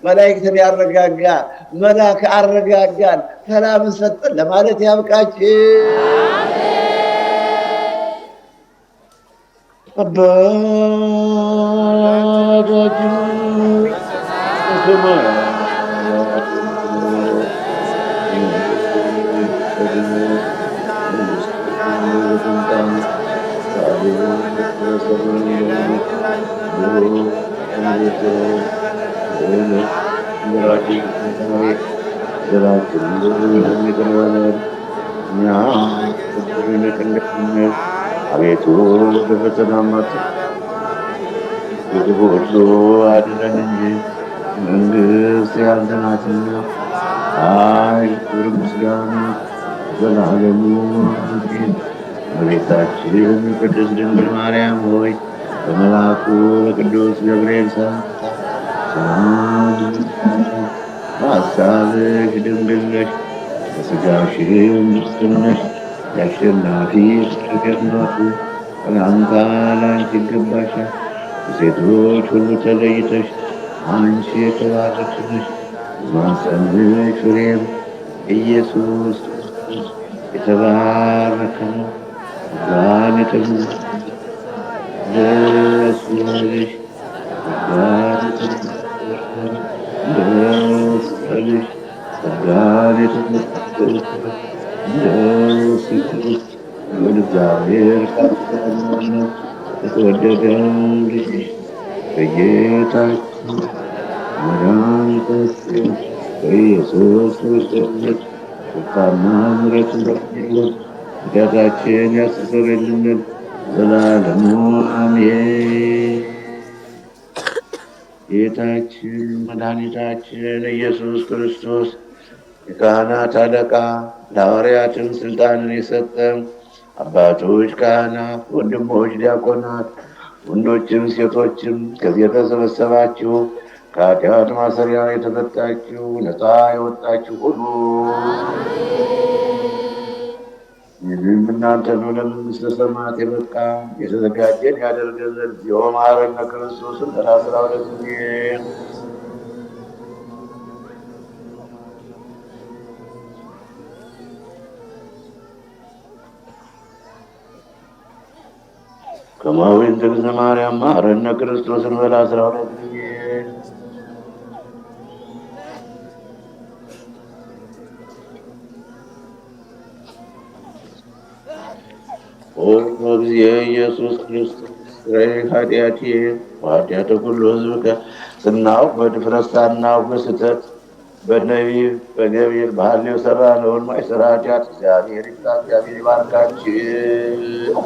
መላእክትን ያረጋጋ መልአክ አረጋጋን፣ ሰላምን ሰጠን ለማለት ያብቃችሁ። አባታችን አቤቱ በፈተና ሁሉ አድነን እንጂ መንግሥት ያንተ ናትና፣ ኃይል፣ ክብር፣ ምስጋና ዘላለሙ አሜን። እመቤታችን ቅድስት ድንግል ማርያም ሆይ በመልአኩ በቅዱስ ገብርኤል ሰላም በሐሳብሽ ድንግል ነሽ፣ በሥጋሽም ድንግል ነሽ። የአሸናፊ እናቱ ሰላምታ ለአንቺ ይገባሻል። ከሴቶች ሁሉ ተለይተሽ አንቺ የተባረክሽ ነሽ። የማኅፀንሽ ፍሬም ኢየሱስ የተባረከ ነው። ጸጋን የተሞላሽ ደስ ይበልሽ፣ ጸጋን የተሞላሽ ደስ ይበልሽ፣ ጸጋን የተሞላሽ ደስ ይበልሽ። እግዚአብሔር ካለ የተወደደው ልጅሽ በጌታችን መድኃኒታችን በኢየሱስ ክርስቶስ ቁጣና ምሕረት ኃጢአታችን ያስተሰርይልን ዘላለሙ አሜን። ጌታችን መድኃኒታችን ኢየሱስ ክርስቶስ የካህናት አለቃ ለሐዋርያትም ስልጣንን የሰጠ አባቶች ካህናት፣ ወንድሞች ዲያቆናት፣ ወንዶችም ሴቶችም ከዚህ የተሰበሰባችሁ ከኃጢአት ማሰሪያ የተፈታችሁ ነፃ የወጣችሁ ሁሉ ይህም እናንተ ነው ለመንግሥተ ሰማያት የበቃ የተዘጋጀን ያደርገን ዘንድ እግዚኦ መሐረነ ክርስቶስን 12 ጊዜ ከማዊን ትግዝነ ማርያም መሐረነ ክርስቶስን 12 ጊዜ ጊዜ ኢየሱስ ክርስቶስ ስራዬ ኃጢአቴ ኃጢአተ ሁሉ ሕዝብ ስናውቅ በድፍረት ሳናውቅ በስተት በነቢብ በገቢር ባህሌው ሰራ ነውን ማይሰራ ኃጢአት እግዚአብሔር ይፍታ። እግዚአብሔር ይባርካችን።